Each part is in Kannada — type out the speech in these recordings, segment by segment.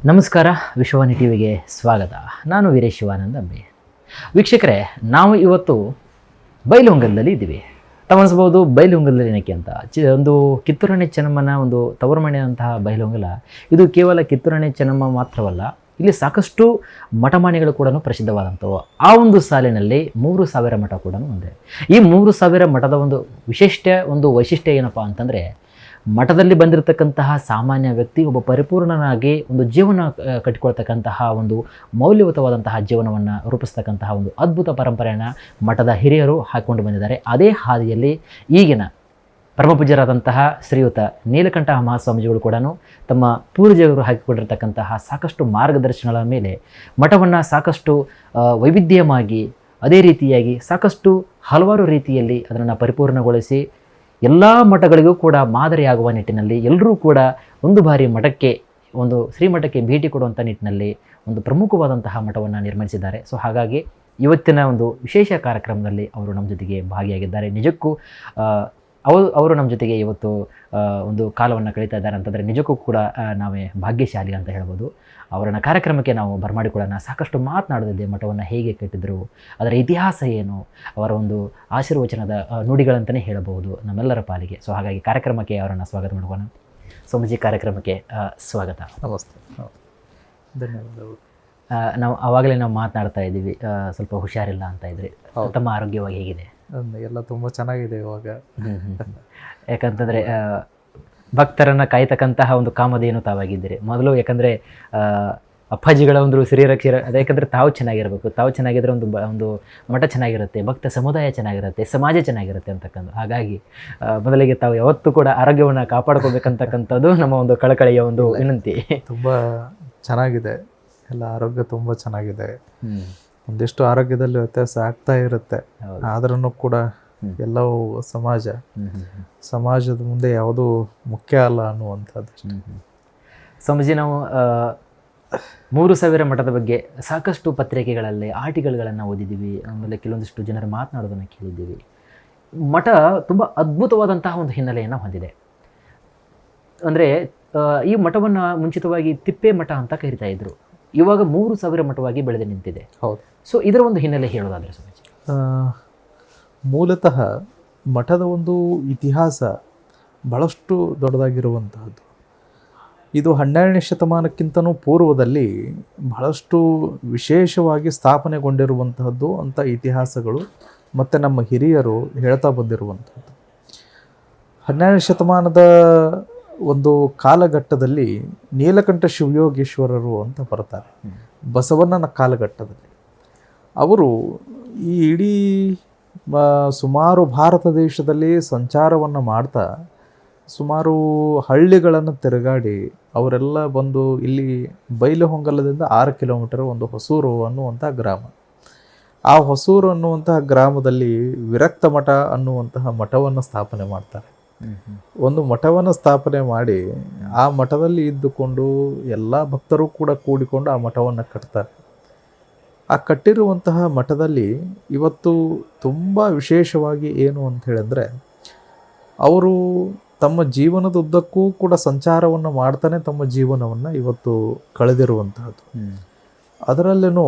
ನಮಸ್ಕಾರ, ವಿಶ್ವವಾಣಿ ಟಿವಿಗೆ ಸ್ವಾಗತ. ನಾನು ವೀರೇಶ್ ಶಿವಾನಂದ ಅಂಬೆ. ವೀಕ್ಷಕರೇ, ನಾವು ಇವತ್ತು ಬೈಲಹೊಂಗಲದಲ್ಲಿ ಇದ್ದೀವಿ. ತಾವನಿಸ್ಬೋದು ಬೈಲಹೊಂಗಲದಲ್ಲಿ ಏನಕ್ಕೆ ಅಂತ. ಒಂದು ಕಿತ್ತೂರಾಣಿ ಚೆನ್ನಮ್ಮನ ಒಂದು ತವರು ಮನೆಯಂತಹ ಬೈಲಹೊಂಗಲ ಇದು ಕೇವಲ ಕಿತ್ತೂರಾಣಿ ಚೆನ್ನಮ್ಮ ಮಾತ್ರವಲ್ಲ, ಇಲ್ಲಿ ಸಾಕಷ್ಟು ಮಠಮಾಣಿಗಳು ಕೂಡ ಪ್ರಸಿದ್ಧವಾದಂಥವು. ಆ ಒಂದು ಸಾಲಿನಲ್ಲಿ 3,000 ಮಠ ಕೂಡ ಇದೆ. ಈ 3,000 ಮಠದ ಒಂದು ವೈಶಿಷ್ಟ್ಯ ಏನಪ್ಪ ಅಂತಂದರೆ, ಮಠದಲ್ಲಿ ಬಂದಿರತಕ್ಕಂತಹ ಸಾಮಾನ್ಯ ವ್ಯಕ್ತಿ ಒಬ್ಬ ಪರಿಪೂರ್ಣನಾಗಿ ಒಂದು ಜೀವನ ಕಟ್ಟಿಕೊಳ್ತಕ್ಕಂತಹ ಒಂದು ಮೌಲ್ಯಯುತವಾದಂತಹ ಜೀವನವನ್ನು ರೂಪಿಸ್ತಕ್ಕಂತಹ ಒಂದು ಅದ್ಭುತ ಪರಂಪರೆಯನ್ನು ಮಠದ ಹಿರಿಯರು ಹಾಕಿಕೊಂಡು ಬಂದಿದ್ದಾರೆ. ಅದೇ ಹಾದಿಯಲ್ಲಿ ಈಗಿನ ಪರಮಪೂಜ್ಯರಾದಂತಹ ಶ್ರೀಯುತ ನೀಲಕಂಠ ಮಹಾಸ್ವಾಮೀಜಿಗಳು ಕೂಡ ತಮ್ಮ ಪೂರ್ವಜರು ಹಾಕಿಕೊಂಡಿರ್ತಕ್ಕಂತಹ ಸಾಕಷ್ಟು ಮಾರ್ಗದರ್ಶನಗಳ ಮೇಲೆ ಮಠವನ್ನು ಸಾಕಷ್ಟು ವೈವಿಧ್ಯವಾಗಿ, ಅದೇ ರೀತಿಯಾಗಿ ಸಾಕಷ್ಟು ಹಲವಾರು ರೀತಿಯಲ್ಲಿ ಅದನ್ನು ಪರಿಪೂರ್ಣಗೊಳಿಸಿ ಎಲ್ಲ ಮಠಗಳಿಗೂ ಕೂಡ ಮಾದರಿಯಾಗುವ ನಿಟ್ಟಿನಲ್ಲಿ ಎಲ್ಲರೂ ಕೂಡ ಒಂದು ಬಾರಿ ಮಠಕ್ಕೆ, ಒಂದು ಶ್ರೀಮಠಕ್ಕೆ ಭೇಟಿ ಕೊಡುವಂಥ ನಿಟ್ಟಿನಲ್ಲಿ ಒಂದು ಪ್ರಮುಖವಾದಂತಹ ಮಠವನ್ನು ನಿರ್ಮಿಸಿದ್ದಾರೆ. ಸೊ ಹಾಗಾಗಿ ಇವತ್ತಿನ ಒಂದು ವಿಶೇಷ ಕಾರ್ಯಕ್ರಮದಲ್ಲಿ ಅವರು ನಮ್ಮ ಜೊತೆಗೆ ಭಾಗಿಯಾಗಿದ್ದಾರೆ. ನಿಜಕ್ಕೂ ಅವರು ನಮ್ಮ ಜೊತೆಗೆ ಇವತ್ತು ಒಂದು ಕಾಲವನ್ನು ಕಳೀತಾ ಇದ್ದಾರೆ ಅಂತಂದರೆ ನಿಜಕ್ಕೂ ಕೂಡ ನಾವೇ ಭಾಗ್ಯಶಾಲಿ ಅಂತ ಹೇಳ್ಬೋದು. ಅವರನ್ನ ಕಾರ್ಯಕ್ರಮಕ್ಕೆ ನಾವು ಬರಮಾಡಿಕೊಳ್ಳೋಣ. ಸಾಕಷ್ಟು ಮಾತನಾಡದಿದ್ದೆ, ಮಠವನ್ನು ಹೇಗೆ ಕಟ್ಟಿದರು, ಅದರ ಇತಿಹಾಸ ಏನು, ಅವರ ಒಂದು ಆಶೀರ್ವಚನದ ನುಡಿಗಳಂತಲೇ ಹೇಳಬಹುದು ನಮ್ಮೆಲ್ಲರ ಪಾಲಿಗೆ. ಸೊ ಹಾಗಾಗಿ ಕಾರ್ಯಕ್ರಮಕ್ಕೆ ಅವರನ್ನು ಸ್ವಾಗತ ಮಾಡೋಣ. ಸ್ವಾಮೀಜಿ, ಕಾರ್ಯಕ್ರಮಕ್ಕೆ ಸ್ವಾಗತ. ನಮಸ್ತೆ. ಧನ್ಯವಾದಗಳು. ನಾವು ಆವಾಗಲೇ ಮಾತನಾಡ್ತಾ ಇದ್ದೀವಿ, ಸ್ವಲ್ಪ ಹುಷಾರಿಲ್ಲ ಅಂತ ಇದ್ರಿ. ತಮ್ಮ ಆರೋಗ್ಯವಾಗಿ ಹೇಗಿದೆ? ಎಲ್ಲ ತುಂಬ ಚೆನ್ನಾಗಿದೆ ಇವಾಗ. ಯಾಕಂತಂದರೆ ಭಕ್ತರನ್ನು ಕಾಯ್ತಕ್ಕಂತಹ ಒಂದು ಕಾಮಧೇನು ತಾವಾಗಿದ್ದೀರಿ ಮೊದಲು. ಯಾಕಂದರೆ ಅಪ್ಪಾಜಿಗಳ ಒಂದು ಶ್ರೀರಕ್ಷರ ಅದು, ಯಾಕಂದರೆ ತಾವು ಚೆನ್ನಾಗಿರಬೇಕು, ತಾವು ಚೆನ್ನಾಗಿದ್ದರೆ ಒಂದು ಮಠ ಚೆನ್ನಾಗಿರುತ್ತೆ, ಭಕ್ತ ಸಮುದಾಯ ಚೆನ್ನಾಗಿರುತ್ತೆ, ಸಮಾಜ ಚೆನ್ನಾಗಿರುತ್ತೆ ಅಂತಕ್ಕಂಥ. ಹಾಗಾಗಿ ಮೊದಲಿಗೆ ತಾವು ಯಾವತ್ತೂ ಕೂಡ ಆರೋಗ್ಯವನ್ನು ಕಾಪಾಡ್ಕೋಬೇಕಂತಕ್ಕಂಥದ್ದು ನಮ್ಮ ಒಂದು ಕಳಕಳಿಯ ಒಂದು ವಿನಂತಿ. ತುಂಬ ಚೆನ್ನಾಗಿದೆ, ಎಲ್ಲ ಆರೋಗ್ಯ ತುಂಬ ಚೆನ್ನಾಗಿದೆ. ಒಂದಿಷ್ಟು ಆರೋಗ್ಯದಲ್ಲಿ ವ್ಯತ್ಯಾಸ ಆಗ್ತಾ ಇರುತ್ತೆ, ಆದ್ರೂ ಕೂಡ ಎಲ್ಲವೂ ಸಮಾಜದ ಮುಂದೆ ಯಾವುದೂ ಮುಖ್ಯ ಅಲ್ಲ ಅನ್ನುವಂಥದ್ದು. ಸ್ವಾಮೀಜಿ, ನಾವು 3,000 ಮಠದ ಬಗ್ಗೆ ಸಾಕಷ್ಟು ಪತ್ರಿಕೆಗಳಲ್ಲಿ ಆರ್ಟಿಕಲ್ಗಳನ್ನು ಓದಿದ್ದೀವಿ, ಆಮೇಲೆ ಕೆಲವೊಂದಿಷ್ಟು ಜನರು ಮಾತನಾಡೋದನ್ನು ಕೇಳಿದ್ದೀವಿ. ಮಠ ತುಂಬ ಅದ್ಭುತವಾದಂತಹ ಒಂದು ಹಿನ್ನೆಲೆಯನ್ನು ಹೊಂದಿದೆ. ಅಂದರೆ ಈ ಮಠವನ್ನು ಮುಂಚಿತವಾಗಿ ತಿಪ್ಪೆ ಮಠ ಅಂತ ಕರಿತಾ ಇದ್ರು, ಇವಾಗ 3,000 ಮಠವಾಗಿ ಬೆಳೆದು ನಿಂತಿದೆ. ಹೌದು. ಸೊ ಇದರ ಒಂದು ಹಿನ್ನೆಲೆ ಹೇಳೋದಾದರೆ ಸ್ವಾಮೀಜಿ? ಮೂಲತಃ ಮಠದ ಒಂದು ಇತಿಹಾಸ ಬಹಳಷ್ಟು ದೊಡ್ಡದಾಗಿರುವಂತಹದ್ದು. ಇದು 12ನೇ ಶತಮಾನಕ್ಕಿಂತನೂ ಪೂರ್ವದಲ್ಲಿ ಬಹಳಷ್ಟು ವಿಶೇಷವಾಗಿ ಸ್ಥಾಪನೆಗೊಂಡಿರುವಂತಹದ್ದು ಅಂತ ಇತಿಹಾಸಗಳು ಮತ್ತು ನಮ್ಮ ಹಿರಿಯರು ಹೇಳ್ತಾ ಬಂದಿರುವಂಥದ್ದು. 12ನೇ ಶತಮಾನದ ಒಂದು ಕಾಲಘಟ್ಟದಲ್ಲಿ ನೀಲಕಂಠ ಶಿವಯೋಗೀಶ್ವರರು ಅಂತ ಬರ್ತಾರೆ. ಬಸವಣ್ಣನ ಕಾಲಘಟ್ಟದಲ್ಲಿ ಅವರು ಈ ಇಡೀ ಸುಮಾರು ಭಾರತ ದೇಶದಲ್ಲಿ ಸಂಚಾರವನ್ನು ಮಾಡ್ತಾ ಸುಮಾರು ಹಳ್ಳಿಗಳನ್ನು ತಿರುಗಾಡಿ ಅವರೆಲ್ಲ ಬಂದು ಇಲ್ಲಿ ಬೈಲಹೊಂಗಲದಿಂದ 6 ಕಿಲೋಮೀಟರ್ ಒಂದು ಹೊಸೂರು ಅನ್ನುವಂಥ ಗ್ರಾಮ. ಆ ಹೊಸೂರು ಅನ್ನುವಂತಹ ಗ್ರಾಮದಲ್ಲಿ ವಿರಕ್ತ ಮಠ ಅನ್ನುವಂತಹ ಮಠವನ್ನು ಸ್ಥಾಪನೆ ಮಾಡ್ತಾರೆ. ಒಂದು ಮಠವನ್ನು ಸ್ಥಾಪನೆ ಮಾಡಿ ಆ ಮಠದಲ್ಲಿ ಇದ್ದುಕೊಂಡು ಎಲ್ಲ ಭಕ್ತರು ಕೂಡ ಕೂಡಿಕೊಂಡು ಆ ಮಠವನ್ನು ಕಟ್ತಾರೆ. ಆ ಕಟ್ಟಿರುವಂತಹ ಮಠದಲ್ಲಿ ಇವತ್ತು ತುಂಬ ವಿಶೇಷವಾಗಿ ಏನು ಅಂತ ಹೇಳಿದ್ರೆ, ಅವರು ತಮ್ಮ ಜೀವನದುದ್ದಕ್ಕೂ ಕೂಡ ಸಂಚಾರವನ್ನು ಮಾಡ್ತಾನೆ ತಮ್ಮ ಜೀವನವನ್ನು ಇವತ್ತು ಕಳೆದಿರುವಂತಹದ್ದು. ಅದರಲ್ಲೇನೂ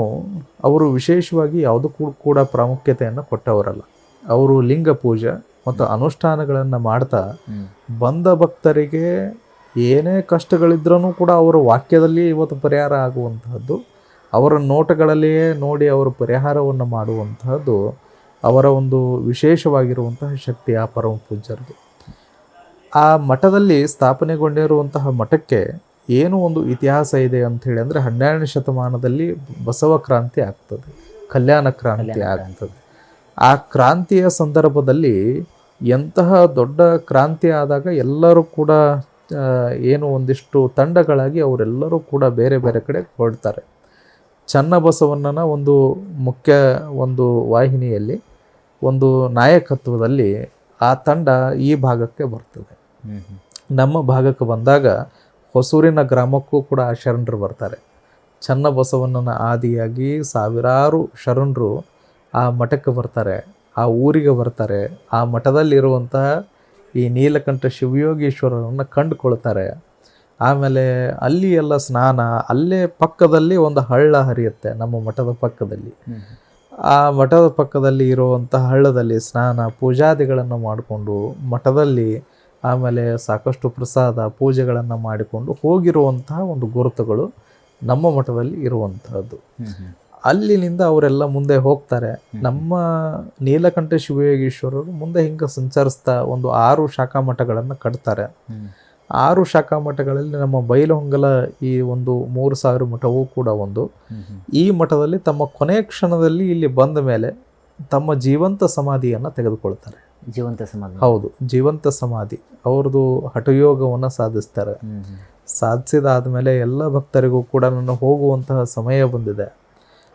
ಅವರು ವಿಶೇಷವಾಗಿ ಯಾವುದಕ್ಕೂ ಕೂಡ ಪ್ರಾಮುಖ್ಯತೆಯನ್ನು ಕೊಟ್ಟವರಲ್ಲ. ಅವರು ಲಿಂಗ ಪೂಜೆ ಮತ್ತು ಅನುಷ್ಠಾನಗಳನ್ನು ಮಾಡ್ತಾ ಬಂದ ಭಕ್ತರಿಗೆ ಏನೇ ಕಷ್ಟಗಳಿದ್ರೂ ಕೂಡ ಅವರ ವಾಕ್ಯದಲ್ಲಿ ಇವತ್ತು ಪರಿಹಾರ ಆಗುವಂತಹದ್ದು, ಅವರ ನೋಟಗಳಲ್ಲಿಯೇ ನೋಡಿ ಅವರು ಪರಿಹಾರವನ್ನು ಮಾಡುವಂತಹದ್ದು ಅವರ ಒಂದು ವಿಶೇಷವಾಗಿರುವಂತಹ ಶಕ್ತಿ ಆ ಪರಮ ಪೂಜ್ಯರದು. ಆ ಮಠದಲ್ಲಿ ಸ್ಥಾಪನೆಗೊಂಡಿರುವಂತಹ ಮಠಕ್ಕೆ ಏನು ಒಂದು ಇತಿಹಾಸ ಇದೆ ಅಂಥೇಳಿ ಅಂದರೆ, 12ನೇ ಶತಮಾನದಲ್ಲಿ ಬಸವ ಕ್ರಾಂತಿ ಆಗ್ತದೆ, ಕಲ್ಯಾಣ ಕ್ರಾಂತಿ ಆಗ್ತದೆ. ಆ ಕ್ರಾಂತಿಯ ಸಂದರ್ಭದಲ್ಲಿ ಎಂತಹ ದೊಡ್ಡ ಕ್ರಾಂತಿ ಆದಾಗ ಎಲ್ಲರೂ ಕೂಡ ಏನು ಒಂದಿಷ್ಟು ತಂಡಗಳಾಗಿ ಅವರೆಲ್ಲರೂ ಕೂಡ ಬೇರೆ ಬೇರೆ ಕಡೆ ಹೊರಡ್ತಾರೆ. ಚನ್ನಬಸವಣ್ಣನ ಒಂದು ಮುಖ್ಯ ಒಂದು ವಾಹಿನಿಯಲ್ಲಿ ಒಂದು ನಾಯಕತ್ವದಲ್ಲಿ ಆ ತಂಡ ಈ ಭಾಗಕ್ಕೆ ಬರ್ತದೆ. ನಮ್ಮ ಭಾಗಕ್ಕೆ ಬಂದಾಗ ಹೊಸೂರಿನ ಗ್ರಾಮಕ್ಕೂ ಕೂಡ ಆ ಶರಣರು ಬರ್ತಾರೆ. ಚನ್ನಬಸವಣ್ಣನ ಆದಿಯಾಗಿ ಸಾವಿರಾರು ಶರಣರು ಆ ಮಠಕ್ಕೆ ಬರ್ತಾರೆ, ಆ ಊರಿಗೆ ಬರ್ತಾರೆ. ಆ ಮಠದಲ್ಲಿರುವಂತಹ ಈ ನೀಲಕಂಠ ಶಿವಯೋಗೀಶ್ವರರನ್ನು ಕಂಡುಕೊಳ್ತಾರೆ. ಆಮೇಲೆ ಅಲ್ಲಿ ಎಲ್ಲ ಸ್ನಾನ, ಅಲ್ಲೇ ಪಕ್ಕದಲ್ಲಿ ಒಂದು ಹಳ್ಳ ಹರಿಯುತ್ತೆ ನಮ್ಮ ಮಠದ ಪಕ್ಕದಲ್ಲಿ. ಆ ಮಠದ ಪಕ್ಕದಲ್ಲಿ ಇರುವಂತಹ ಹಳ್ಳದಲ್ಲಿ ಸ್ನಾನ ಪೂಜಾದಿಗಳನ್ನು ಮಾಡಿಕೊಂಡು ಮಠದಲ್ಲಿ ಆಮೇಲೆ ಸಾಕಷ್ಟು ಪ್ರಸಾದ ಪೂಜೆಗಳನ್ನು ಮಾಡಿಕೊಂಡು ಹೋಗಿರುವಂತಹ ಒಂದು ಗುರುತುಗಳು ನಮ್ಮ ಮಠದಲ್ಲಿ ಇರುವಂತಹದ್ದು. ಅಲ್ಲಿನಿಂದ ಅವರೆಲ್ಲ ಮುಂದೆ ಹೋಗ್ತಾರೆ. ನಮ್ಮ ನೀಲಕಂಠ ಶಿವಯೋಗೀಶ್ವರರು ಮುಂದೆ ಹಿಂಗೆ ಸಂಚರಿಸ್ತಾ ಒಂದು 6 ಶಾಖಾ ಮಠಗಳನ್ನು ಕಟ್ತಾರೆ. 6 ಶಾಖಾ ಮಠಗಳಲ್ಲಿ ನಮ್ಮ ಬೈಲಹೊಂಗಲ ಈ ಒಂದು 3000 ಮಠವೂ ಕೂಡ ಒಂದು. ಈ ಮಠದಲ್ಲಿ ತಮ್ಮ ಕೊನೆಯ ಕ್ಷಣದಲ್ಲಿ ಇಲ್ಲಿ ಬಂದ ಮೇಲೆ ತಮ್ಮ ಜೀವಂತ ಸಮಾಧಿಯನ್ನು ತೆಗೆದುಕೊಳ್ತಾರೆ. ಜೀವಂತ ಸಮಾಧಿ? ಹೌದು, ಜೀವಂತ ಸಮಾಧಿ. ಅವ್ರದ್ದು ಹಠಯೋಗವನ್ನು ಸಾಧಿಸ್ತಾರೆ. ಸಾಧಿಸಿದಾದ್ಮೇಲೆ ಎಲ್ಲ ಭಕ್ತರಿಗೂ ಕೂಡ ನನ್ನ ಹೋಗುವಂತಹ ಸಮಯ ಬಂದಿದೆ,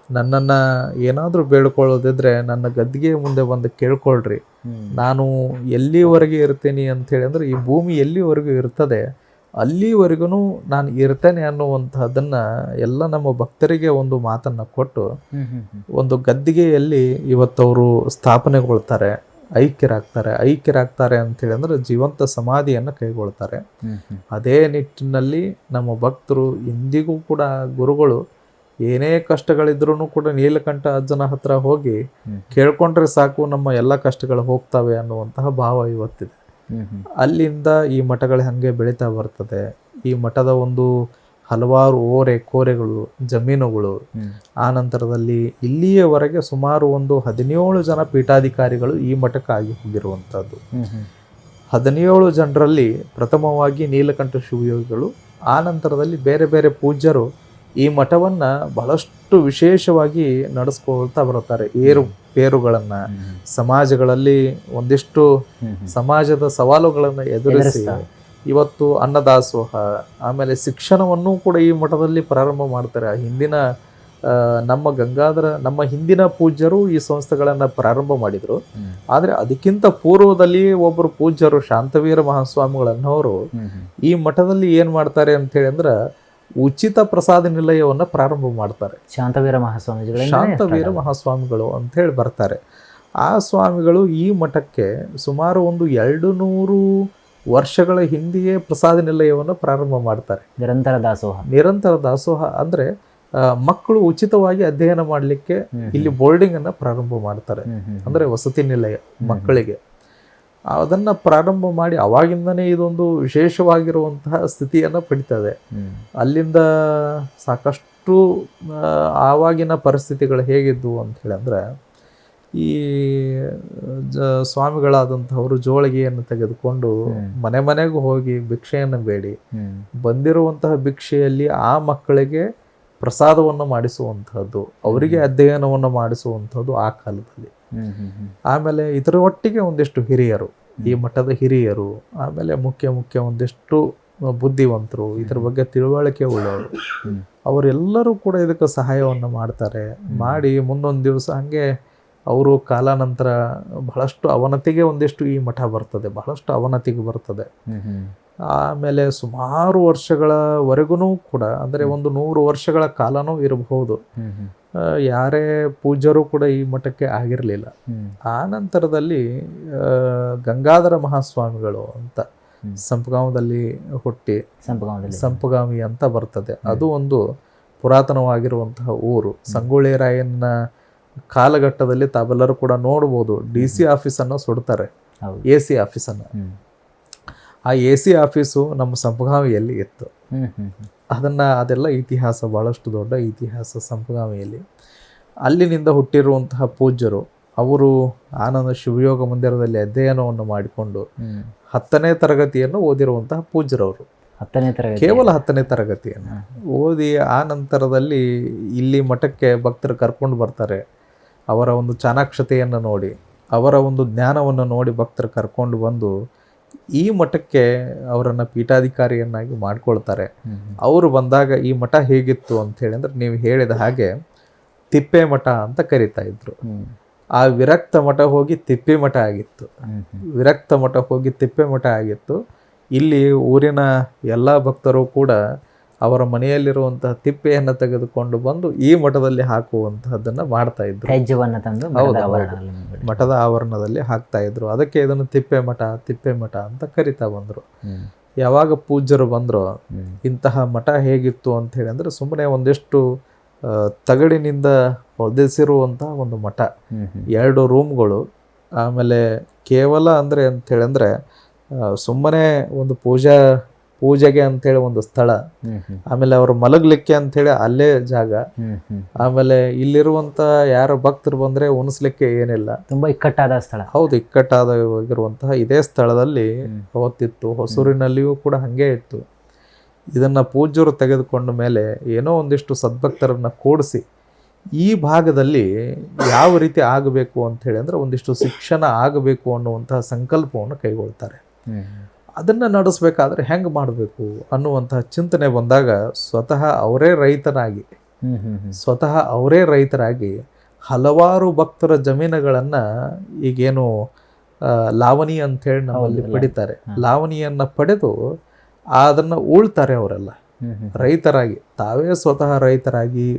ನನ್ನನ್ನು ಏನಾದರೂ ಬೇಡ್ಕೊಳ್ಳೋದಿದ್ರೆ ನನ್ನ ಗದ್ದಿಗೆ ಮುಂದೆ ಬಂದು ಕೇಳ್ಕೊಳ್ರಿ, ನಾನು ಎಲ್ಲಿವರೆಗೆ ಇರ್ತೀನಿ ಅಂಥೇಳಿ, ಅಂದರೆ ಈ ಭೂಮಿ ಎಲ್ಲಿವರೆಗೂ ಇರ್ತದೆ ಅಲ್ಲಿವರೆಗೂ ನಾನು ಇರ್ತೇನೆ ಅನ್ನುವಂಥದ್ದನ್ನು ಎಲ್ಲ ನಮ್ಮ ಭಕ್ತರಿಗೆ ಒಂದು ಮಾತನ್ನು ಕೊಟ್ಟು ಒಂದು ಗದ್ದಿಗೆಯಲ್ಲಿ ಇವತ್ತವರು ಸ್ಥಾಪನೆಗೊಳ್ತಾರೆ, ಐಕ್ಯರಾಗ್ತಾರೆ ಅಂಥೇಳಿ, ಅಂದರೆ ಜೀವಂತ ಸಮಾಧಿಯನ್ನು ಕೈಗೊಳ್ತಾರೆ. ಅದೇ ನಿಟ್ಟಿನಲ್ಲಿ ನಮ್ಮ ಭಕ್ತರು ಇಂದಿಗೂ ಕೂಡ ಗುರುಗಳು ಏನೇ ಕಷ್ಟಗಳಿದ್ರೂ ಕೂಡ ನೀಲಕಂಠ ಅಜ್ಜನ ಹತ್ರ ಹೋಗಿ ಕೇಳ್ಕೊಂಡ್ರೆ ಸಾಕು, ನಮ್ಮ ಎಲ್ಲ ಕಷ್ಟಗಳು ಹೋಗ್ತವೆ ಅನ್ನುವಂತಹ ಭಾವ ಇವತ್ತಿದೆ. ಅಲ್ಲಿಂದ ಈ ಮಠಗಳು ಹಾಗೆ ಬೆಳೀತಾ ಬರ್ತದೆ. ಈ ಮಠದ ಒಂದು ಹಲವಾರು ಕೋರೆಗಳು, ಜಮೀನುಗಳು, ಆ ನಂತರದಲ್ಲಿ ಇಲ್ಲಿಯವರೆಗೆ ಸುಮಾರು ಒಂದು 17 ಜನ ಪೀಠಾಧಿಕಾರಿಗಳು ಈ ಮಠಕ್ಕಾಗಿ ಹೋಗಿರುವಂಥದ್ದು. 17 ಜನರಲ್ಲಿ ಪ್ರಥಮವಾಗಿ ನೀಲಕಂಠ ಶಿವಯೋಗಿಗಳು, ಆ ನಂತರದಲ್ಲಿ ಬೇರೆ ಬೇರೆ ಪೂಜ್ಯರು ಈ ಮಠವನ್ನು ಬಹಳಷ್ಟು ವಿಶೇಷವಾಗಿ ನಡೆಸ್ಕೊಳ್ತಾ ಬರ್ತಾರೆ. ಏರುಪೇರುಗಳನ್ನು, ಸಮಾಜಗಳಲ್ಲಿ ಒಂದಿಷ್ಟು ಸಮಾಜದ ಸವಾಲುಗಳನ್ನು ಎದುರಿಸಿ ಇವತ್ತು ಅನ್ನದಾಸೋಹ, ಆಮೇಲೆ ಶಿಕ್ಷಣವನ್ನು ಕೂಡ ಈ ಮಠದಲ್ಲಿ ಪ್ರಾರಂಭ ಮಾಡ್ತಾರೆ. ಹಿಂದಿನ ನಮ್ಮ ಹಿಂದಿನ ಪೂಜ್ಯರು ಈ ಸಂಸ್ಥೆಗಳನ್ನು ಪ್ರಾರಂಭ ಮಾಡಿದರು. ಆದರೆ ಅದಕ್ಕಿಂತ ಪೂರ್ವದಲ್ಲಿ ಒಬ್ಬರು ಪೂಜ್ಯರು ಶಾಂತವೀರ ಮಹಾಸ್ವಾಮಿಗಳನ್ನವರು ಈ ಮಠದಲ್ಲಿ ಏನು ಮಾಡ್ತಾರೆ ಅಂತೇಳಿ ಅಂದ್ರೆ ಉಚಿತ ಪ್ರಸಾದ ನಿಲಯವನ್ನು ಪ್ರಾರಂಭ ಮಾಡ್ತಾರೆ. ಶಾಂತವೀರ ಮಹಾಸ್ವಾಮಿಗಳು ಅಂತ ಹೇಳಿ ಬರ್ತಾರೆ. ಆ ಸ್ವಾಮಿಗಳು ಈ ಮಠಕ್ಕೆ ಸುಮಾರು ಒಂದು 200 ವರ್ಷಗಳ ಹಿಂದೆಯೇ ಪ್ರಸಾದ ನಿಲಯವನ್ನು ಪ್ರಾರಂಭ ಮಾಡ್ತಾರೆ. ನಿರಂತರ ದಾಸೋಹ ಅಂದರೆ ಮಕ್ಕಳು ಉಚಿತವಾಗಿ ಅಧ್ಯಯನ ಮಾಡಲಿಕ್ಕೆ ಇಲ್ಲಿ ಬೋರ್ಡಿಂಗ್ ಅನ್ನ ಪ್ರಾರಂಭ ಮಾಡ್ತಾರೆ. ಅಂದ್ರೆ ವಸತಿ ನಿಲಯ ಮಕ್ಕಳಿಗೆ ಅದನ್ನ ಪ್ರಾರಂಭ ಮಾಡಿ ಅವಾಗಿಂದನೇ ಇದೊಂದು ವಿಶೇಷವಾಗಿರುವಂತಹ ಸ್ಥಿತಿಯನ್ನ ಪಡಿತದೆ. ಅಲ್ಲಿಂದ ಸಾಕಷ್ಟು ಆವಾಗಿನ ಪರಿಸ್ಥಿತಿಗಳು ಹೇಗಿದ್ವು ಅಂತ ಹೇಳಿದ್ರೆ, ಈ ಸ್ವಾಮಿಗಳಾದಂಥವರು ಜೋಳಿಗೆಯನ್ನು ತೆಗೆದುಕೊಂಡು ಮನೆ ಮನೆಗೂ ಹೋಗಿ ಭಿಕ್ಷೆಯನ್ನು ಬೇಡಿ ಬಂದಿರುವಂತಹ ಭಿಕ್ಷೆಯಲ್ಲಿ ಆ ಮಕ್ಕಳಿಗೆ ಪ್ರಸಾದವನ್ನು ಮಾಡಿಸುವಂತಹದ್ದು, ಅವರಿಗೆ ಅಧ್ಯಯನವನ್ನು ಮಾಡಿಸುವಂಥದ್ದು ಆ ಕಾಲದಲ್ಲಿ. ಆಮೇಲೆ ಇದರ ಒಟ್ಟಿಗೆ ಒಂದಿಷ್ಟು ಹಿರಿಯರು, ಈ ಮಠದ ಹಿರಿಯರು, ಆಮೇಲೆ ಮುಖ್ಯ ಒಂದಿಷ್ಟು ಬುದ್ಧಿವಂತರು, ಇದರ ಬಗ್ಗೆ ತಿಳುವಳಿಕೆ ಉಳ್ಳವರು, ಅವರೆಲ್ಲರೂ ಕೂಡ ಇದಕ್ಕೆ ಸಹಾಯವನ್ನು ಮಾಡ್ತಾರೆ. ಮಾಡಿ ಮುಂದೊಂದು ದಿವಸ ಹಂಗೆ ಅವರು ಕಾಲಾನಂತರ ಬಹಳಷ್ಟು ಅವನತಿಗೆ ಒಂದಿಷ್ಟು ಈ ಮಠ ಬರ್ತದೆ, ಬಹಳಷ್ಟು ಅವನತಿಗೆ ಬರ್ತದೆ. ಆಮೇಲೆ ಸುಮಾರು ವರ್ಷಗಳವರೆಗೂ ಕೂಡ, ಅಂದರೆ ಒಂದು 100 ವರ್ಷಗಳ ಕಾಲನೂ ಇರಬಹುದು, ಯಾರೇ ಪೂಜ್ಯರು ಕೂಡ ಈ ಮಠಕ್ಕೆ ಆಗಿರಲಿಲ್ಲ. ಆ ನಂತರದಲ್ಲಿ ಗಂಗಾಧರ ಮಹಾಸ್ವಾಮಿಗಳು ಅಂತ ಸಂಪಗಾಮದಲ್ಲಿ ಹುಟ್ಟಿ ಸಂಪಗಾಮಿ ಅಂತ ಬರ್ತದೆ. ಅದು ಒಂದು ಪುರಾತನವಾಗಿರುವಂತಹ ಊರು. ಸಂಗೊಳ್ಳಿ ರಾಯಣ್ಣ ಕಾಲಘಟ್ಟದಲ್ಲಿ ತಾವೆಲ್ಲರೂ ಕೂಡ ನೋಡ್ಬೋದು, DC ಆಫೀಸನ್ನು ಸುಡ್ತಾರೆ, AC ಆಫೀಸನ್ನು. ಆ AC ಆಫೀಸು ನಮ್ಮ ಸಂಪಗಾಮಿಯಲ್ಲಿ ಇತ್ತು. ಅದೆಲ್ಲ ಇತಿಹಾಸ, ಬಹಳಷ್ಟು ದೊಡ್ಡ ಇತಿಹಾಸ ಸಂಪಗಾಮಿಯಲ್ಲಿ. ಅಲ್ಲಿನಿಂದ ಹುಟ್ಟಿರುವಂತಹ ಪೂಜ್ಯರು ಅವರು ಆನಂದ ಶಿವಯೋಗ ಮಂದಿರದಲ್ಲಿ ಅಧ್ಯಯನವನ್ನು ಮಾಡಿಕೊಂಡು 10ನೇ ತರಗತಿಯನ್ನು ಓದಿರುವಂತಹ ಪೂಜ್ಯರವರು. ಕೇವಲ 10ನೇ ತರಗತಿಯನ್ನು ಓದಿ ಆ ನಂತರದಲ್ಲಿ ಇಲ್ಲಿ ಮಠಕ್ಕೆ ಭಕ್ತರು ಕರ್ಕೊಂಡು ಬರ್ತಾರೆ. ಅವರ ಒಂದು ಚಾಣಾಕ್ಷತೆಯನ್ನು ನೋಡಿ, ಅವರ ಒಂದು ಜ್ಞಾನವನ್ನು ನೋಡಿ ಭಕ್ತರು ಕರ್ಕೊಂಡು ಬಂದು ಈ ಮಠಕ್ಕೆ ಅವರನ್ನು ಪೀಠಾಧಿಕಾರಿಯನ್ನಾಗಿ ಮಾಡ್ಕೊಳ್ತಾರೆ. ಅವರು ಬಂದಾಗ ಈ ಮಠ ಹೇಗಿತ್ತು ಅಂತ ಹೇಳಿ ಅಂದ್ರೆ, ನೀವು ಹೇಳಿದ ಹಾಗೆ ತಿಪ್ಪೆ ಮಠ ಅಂತ ಕರಿತಾ ಇದ್ರು. ಆ ವಿರಕ್ತ ಮಠ ಹೋಗಿ ತಿಪ್ಪೆ ಮಠ ಆಗಿತ್ತು. ವಿರಕ್ತ ಮಠ ಹೋಗಿ ತಿಪ್ಪೆ ಮಠ ಆಗಿತ್ತು. ಇಲ್ಲಿ ಊರಿನ ಎಲ್ಲ ಭಕ್ತರು ಕೂಡ ಅವರ ಮನೆಯಲ್ಲಿರುವಂತಹ ತಿಪ್ಪೆಯನ್ನು ತೆಗೆದುಕೊಂಡು ಬಂದು ಈ ಮಠದಲ್ಲಿ ಹಾಕುವಂತಹದ್ದನ್ನ ಮಾಡ್ತಾ ಇದ್ರು. ಮಠದ ಆವರಣದಲ್ಲಿ ಹಾಕ್ತಾ ಇದ್ರು. ಅದಕ್ಕೆ ಇದನ್ನು ತಿಪ್ಪೆ ಮಠ ಅಂತ ಕರಿತಾ ಬಂದ್ರು. ಯಾವಾಗ ಪೂಜ್ಯರು ಬಂದರೋ ಇಂತಹ ಮಠ ಹೇಗಿತ್ತು ಅಂತ ಹೇಳಿ ಅಂದರೆ ಸುಮ್ಮನೆ ಒಂದಿಷ್ಟು ತಗಡಿನಿಂದ ಹೊದಿಸಿರುವಂತಹ ಒಂದು ಮಠ, 2 ರೂಮ್ಗಳು, ಆಮೇಲೆ ಕೇವಲ ಅಂದರೆ ಅಂಥೇಳಿ ಅಂದರೆ ಸುಮ್ಮನೆ ಒಂದು ಪೂಜೆಗೆ ಅಂಥೇಳಿ ಒಂದು ಸ್ಥಳ, ಆಮೇಲೆ ಅವರು ಮಲಗಲಿಕ್ಕೆ ಅಂಥೇಳಿ ಅಲ್ಲೇ ಜಾಗ, ಆಮೇಲೆ ಇಲ್ಲಿರುವಂಥ ಯಾರು ಭಕ್ತರು ಬಂದರೆ ಉಣಿಸ್ಲಿಕ್ಕೆ ಏನಿಲ್ಲ. ತುಂಬ ಇಕ್ಕಟ್ಟಾದ ಸ್ಥಳ. ಹೌದು, ಇಕ್ಕಟ್ಟಾಗಿರುವಂತಹ ಇದೇ ಸ್ಥಳದಲ್ಲಿ ಅವತ್ತಿತ್ತು. ಹೊಸೂರಿನಲ್ಲಿಯೂ ಕೂಡ ಹಾಗೆ ಇತ್ತು. ಇದನ್ನು ಪೂಜ್ಯರು ತೆಗೆದುಕೊಂಡ ಮೇಲೆ ಏನೋ ಒಂದಿಷ್ಟು ಸದ್ಭಕ್ತರನ್ನು ಕೂಡಿಸಿ ಈ ಭಾಗದಲ್ಲಿ ಯಾವ ರೀತಿ ಆಗಬೇಕು ಅಂಥೇಳಿ ಅಂದರೆ ಒಂದಿಷ್ಟು ಶಿಕ್ಷಣ ಆಗಬೇಕು ಅನ್ನುವಂತಹ ಸಂಕಲ್ಪವನ್ನು ಕೈಗೊಳ್ತಾರೆ. ಅದನ್ನು ನಡೆಸಬೇಕಾದ್ರೆ ಹೆಂಗೆ ಮಾಡಬೇಕು ಅನ್ನುವಂತಹ ಚಿಂತನೆ ಬಂದಾಗ ಸ್ವತಃ ಅವರೇ ರೈತರಾಗಿ ಹಲವಾರು ಭಕ್ತರ ಜಮೀನುಗಳನ್ನು ಈಗೇನು ಲಾವಣಿ ಅಂಥೇಳಿ ನಮ್ಮಲ್ಲಿ ಪಡಿತಾರೆ, ಲಾವಣಿಯನ್ನು ಪಡೆದು ಅದನ್ನು ಉಳ್ತಾರೆ. ಅವರೆಲ್ಲ ರೈತರಾಗಿ ತಾವೇ ಸ್ವತಃ ರೈತರಾಗಿ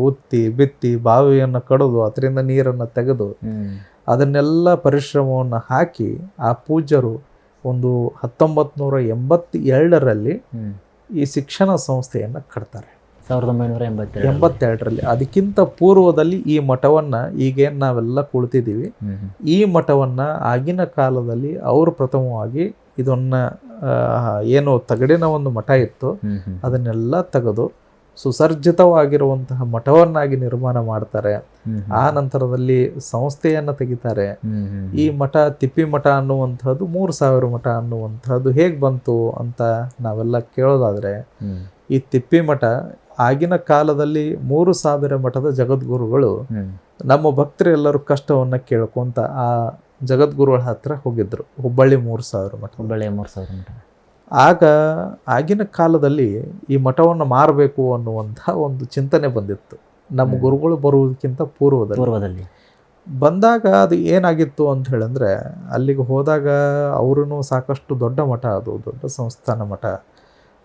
ಉತ್ತಿ ಬಿತ್ತಿ ಬಾವಿಯನ್ನು ಕಡಿದು ಅದರಿಂದ ನೀರನ್ನು ತೆಗೆದು ಅದನ್ನೆಲ್ಲ ಪರಿಶ್ರಮವನ್ನು ಹಾಕಿ ಆ ಪೂಜ್ಯರು ಒಂದು 1982ರಲ್ಲಿ ಈ ಶಿಕ್ಷಣ ಸಂಸ್ಥೆಯನ್ನು ಕಟ್ತಾರೆ. 1982ರಲ್ಲಿ. ಅದಕ್ಕಿಂತ ಪೂರ್ವದಲ್ಲಿ ಈ ಮಠವನ್ನು ಈಗೇನು ನಾವೆಲ್ಲ ಕುಳಿತಿದ್ದೀವಿ, ಈ ಮಠವನ್ನು ಆಗಿನ ಕಾಲದಲ್ಲಿ ಅವರು ಪ್ರಥಮವಾಗಿ ಇದನ್ನು ಏನು ತಗಡಿನ ಒಂದು ಮಠ ಇತ್ತು ಅದನ್ನೆಲ್ಲ ತೆಗೆದು ಸುಸರ್ಜಿತವಾಗಿರುವಂತಹ ಮಠವನ್ನಾಗಿ ನಿರ್ಮಾಣ ಮಾಡ್ತಾರೆ. ಆ ನಂತರದಲ್ಲಿ ಸಂಸ್ಥೆಯನ್ನು ತೆಗಿತಾರೆ. ಈ ಮಠ ತಿಪ್ಪಿ ಮಠ ಅನ್ನುವಂಥದ್ದು 3000 ಮಠ ಅನ್ನುವಂಥದ್ದು ಹೇಗೆ ಬಂತು ಅಂತ ನಾವೆಲ್ಲ ಕೇಳೋದಾದ್ರೆ, ಈ ತಿಪ್ಪಿ ಮಠ ಆಗಿನ ಕಾಲದಲ್ಲಿ 3000 ಮಠದ ಜಗದ್ಗುರುಗಳು ನಮ್ಮ ಭಕ್ತರೆಲ್ಲರೂ ಕಷ್ಟವನ್ನು ಕೇಳ್ಕೊಂತ ಆ ಜಗದ್ಗುರುಗಳ ಹತ್ರ ಹೋಗಿದ್ರು. ಹುಬ್ಬಳ್ಳಿ 3000 ಮಠ. ಆಗ ಆಗಿನ ಕಾಲದಲ್ಲಿ ಈ ಮಠವನ್ನು ಮಾರಬೇಕು ಅನ್ನುವಂಥ ಒಂದು ಚಿಂತನೆ ಬಂದಿತ್ತು ನಮ್ಮ ಗುರುಗಳು ಬರುವುದಕ್ಕಿಂತ ಪೂರ್ವದಲ್ಲಿ. ಬಂದಾಗ ಅದು ಏನಾಗಿತ್ತು ಅಂತ ಹೇಳಿದ್ರೆ, ಅಲ್ಲಿಗೆ ಹೋದಾಗ ಅವರು ಸಾಕಷ್ಟು ದೊಡ್ಡ ಮಠ, ಅದು ದೊಡ್ಡ ಸಂಸ್ಥಾನ ಮಠ.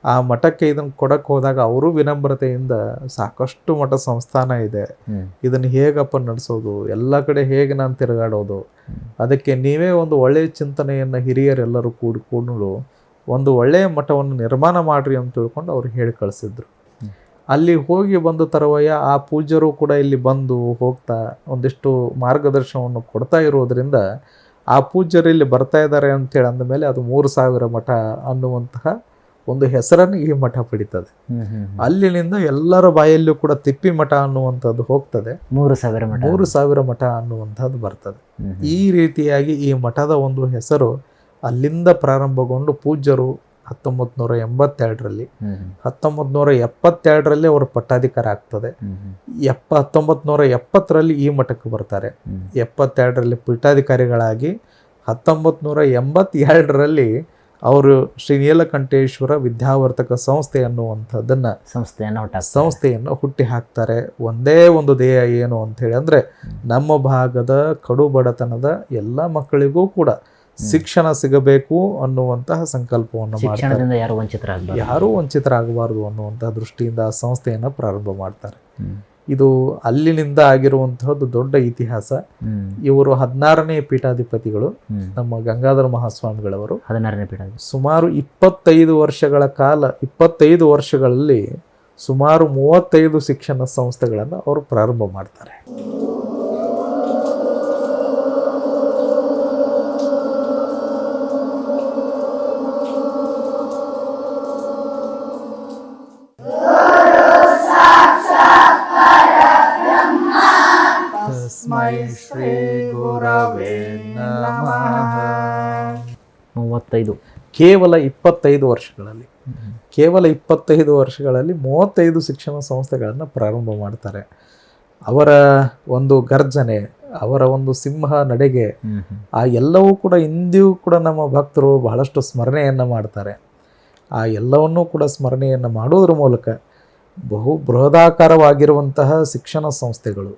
ಆ ಮಠಕ್ಕೆ ಇದನ್ನು ಕೊಡಕ್ಕೆ ಹೋದಾಗ ಅವರು ವಿನಮ್ರತೆಯಿಂದ ಸಾಕಷ್ಟು ಮಠ ಸಂಸ್ಥಾನ ಇದೆ, ಇದನ್ನು ಹೇಗಪ್ಪ ನಡೆಸೋದು, ಎಲ್ಲ ಕಡೆ ಹೇಗೆ ನಾನು ತಿರುಗಾಡೋದು, ಅದಕ್ಕೆ ನೀವೇ ಒಂದು ಒಳ್ಳೆಯ ಚಿಂತನೆಯನ್ನು ಹಿರಿಯರೆಲ್ಲರೂ ಕೂಡಿಕೊಂಡು ಒಂದು ಒಳ್ಳೆಯ ಮಠವನ್ನು ನಿರ್ಮಾಣ ಮಾಡ್ರಿ ಅಂತ ತಿಳ್ಕೊಂಡು ಅವ್ರು ಹೇಳಿ ಕಳಿಸಿದ್ರು. ಅಲ್ಲಿ ಹೋಗಿ ಬಂದ ತರುವಾಯ ಆ ಪೂಜ್ಯರು ಕೂಡ ಇಲ್ಲಿ ಬಂದು ಹೋಗ್ತಾ ಒಂದಿಷ್ಟು ಮಾರ್ಗದರ್ಶನವನ್ನು ಕೊಡ್ತಾ ಇರೋದ್ರಿಂದ ಆ ಪೂಜ್ಯರು ಇಲ್ಲಿ ಬರ್ತಾ ಇದ್ದಾರೆ ಅಂತೇಳಿ ಅಂದಮೇಲೆ ಅದು 3000 ಮಠ ಅನ್ನುವಂತಹ ಒಂದು ಹೆಸರನ್ನು ಈ ಮಠ ಪಡಿತದೆ. ಅಲ್ಲಿನಿಂದ ಎಲ್ಲರ ಬಾಯಲ್ಲೂ ಕೂಡ ತಿಪ್ಪಿ ಮಠ ಅನ್ನುವಂಥದ್ದು ಹೋಗ್ತದೆ, 3000 ಮಠ ಅನ್ನುವಂಥದ್ದು ಬರ್ತದೆ. ಈ ರೀತಿಯಾಗಿ ಈ ಮಠದ ಒಂದು ಹೆಸರು ಅಲ್ಲಿಂದ ಪ್ರಾರಂಭಗೊಂಡು ಪೂಜ್ಯರು 1972ರಲ್ಲಿ ಅವರು ಪಟ್ಟಾಧಿಕಾರ ಆಗ್ತದೆ. 1970ರಲ್ಲಿ ಈ ಮಠಕ್ಕೆ ಬರ್ತಾರೆ. 72ರಲ್ಲಿ ಪೀಠಾಧಿಕಾರಿಗಳಾಗಿ 1982ರಲ್ಲಿ ಅವರು ಶ್ರೀ ನೀಲಕಂಠೇಶ್ವರ ವಿದ್ಯಾವರ್ತಕ ಸಂಸ್ಥೆ ಅನ್ನುವಂಥದ್ದನ್ನ ಸಂಸ್ಥೆಯನ್ನು ಹುಟ್ಟಿ ಹಾಕ್ತಾರೆ. ಒಂದೇ ಒಂದು ಧ್ಯೇಯ ಏನು ಅಂತ ಹೇಳಿ ಅಂದ್ರೆ, ನಮ್ಮ ಭಾಗದ ಕಡು ಬಡತನದ ಎಲ್ಲ ಮಕ್ಕಳಿಗೂ ಕೂಡ ಶಿಕ್ಷಣ ಸಿಗಬೇಕು ಅನ್ನುವಂತಹ ಸಂಕಲ್ಪವನ್ನು ಮಾಡ್ತಾರೆ. ಯಾರೂ ವಂಚಿತರಾಗಬಾರದು ಅನ್ನುವಂತಹ ದೃಷ್ಟಿಯಿಂದ ಆ ಸಂಸ್ಥೆಯನ್ನು ಪ್ರಾರಂಭ ಮಾಡ್ತಾರೆ. ಇದು ಅಲ್ಲಿನಿಂದ ಆಗಿರುವಂತಹದ್ದು ದೊಡ್ಡ ಇತಿಹಾಸ. ಇವರು 16ನೇ ಪೀಠಾಧಿಪತಿಗಳು, ನಮ್ಮ ಗಂಗಾಧರ ಮಹಾಸ್ವಾಮಿಗಳವರು 16ನೇ ಪೀಠಾಧಿಪತಿ. ಸುಮಾರು 25 ವರ್ಷಗಳಲ್ಲಿ ಸುಮಾರು 35 ಶಿಕ್ಷಣ ಸಂಸ್ಥೆಗಳನ್ನು ಅವರು ಪ್ರಾರಂಭ ಮಾಡ್ತಾರೆ. ಶ್ರೀ ಗುರವೇ ನಮಃ. 35 ಕೇವಲ 25 ವರ್ಷಗಳಲ್ಲಿ 35 ಶಿಕ್ಷಣ ಸಂಸ್ಥೆಗಳನ್ನು ಪ್ರಾರಂಭ ಮಾಡ್ತಾರೆ. ಅವರ ಒಂದು ಗರ್ಜನೆ, ಅವರ ಒಂದು ಸಿಂಹ ನಡೆಗೆ, ಆ ಎಲ್ಲವೂ ಕೂಡ ಇಂದಿಗೂ ಕೂಡ ನಮ್ಮ ಭಕ್ತರು ಬಹಳಷ್ಟು ಸ್ಮರಣೆಯನ್ನು ಮಾಡ್ತಾರೆ. ಆ ಎಲ್ಲವನ್ನೂ ಕೂಡ ಸ್ಮರಣೆಯನ್ನು ಮಾಡೋದ್ರ ಮೂಲಕ ಬಹು ಬೃಹದಾಕಾರವಾಗಿರುವಂತಹ ಶಿಕ್ಷಣ ಸಂಸ್ಥೆಗಳು,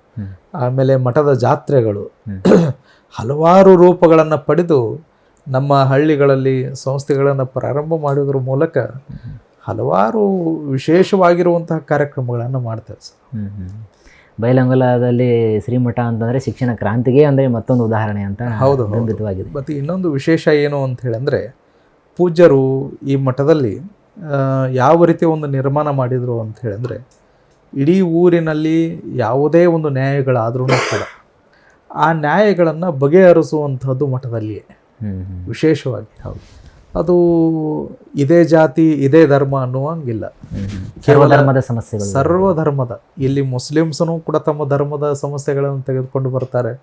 ಆಮೇಲೆ ಮಠದ ಜಾತ್ರೆಗಳು ಹಲವಾರು ರೂಪಗಳನ್ನು ಪಡೆದು ನಮ್ಮ ಹಳ್ಳಿಗಳಲ್ಲಿ ಸಂಸ್ಥೆಗಳನ್ನು ಪ್ರಾರಂಭ ಮಾಡೋದ್ರ ಮೂಲಕ ಹಲವಾರು ವಿಶೇಷವಾಗಿರುವಂತಹ ಕಾರ್ಯಕ್ರಮಗಳನ್ನು ಮಾಡ್ತಾರೆ. ಬೈಲಹೊಂಗಲದಲ್ಲಿ ಶ್ರೀಮಠ ಅಂತಂದರೆ ಶಿಕ್ಷಣ ಕ್ರಾಂತಿಗೆ ಅಂದರೆ ಮತ್ತೊಂದು ಉದಾಹರಣೆ ಅಂತ. ಹೌದು, ಮತ್ತು ಇನ್ನೊಂದು ವಿಶೇಷ ಏನು ಅಂತ ಹೇಳಂದರೆ, ಪೂಜ್ಯರು ಈ ಮಠದಲ್ಲಿ ಯಾವ ರೀತಿ ಒಂದು ನಿರ್ಮಾಣ ಮಾಡಿದರು ಅಂತ ಹೇಳಿದ್ರೆ, ಇಡೀ ಊರಿನಲ್ಲಿ ಯಾವುದೇ ಒಂದು ನ್ಯಾಯಗಳಾದ್ರೂ ಕೂಡ ಆ ನ್ಯಾಯಗಳನ್ನು ಬಗೆಹರಿಸುವಂಥದ್ದು ಮಠದಲ್ಲಿಯೇ ವಿಶೇಷವಾಗಿ. ಹೌದು. ಅದು ಇದೇ ಜಾತಿ ಇದೇ ಧರ್ಮ ಅನ್ನುವಂಗಿಲ್ಲ. ಕೇವಲ ಧರ್ಮದ ಸಮಸ್ಯೆಗಳು, ಸರ್ವಧರ್ಮದ, ಇಲ್ಲಿ ಮುಸ್ಲಿಮ್ಸನು ಕೂಡ ತಮ್ಮ ಧರ್ಮದ ಸಮಸ್ಯೆಗಳನ್ನು ತೆಗೆದುಕೊಂಡು ಬರ್ತಾರೆ.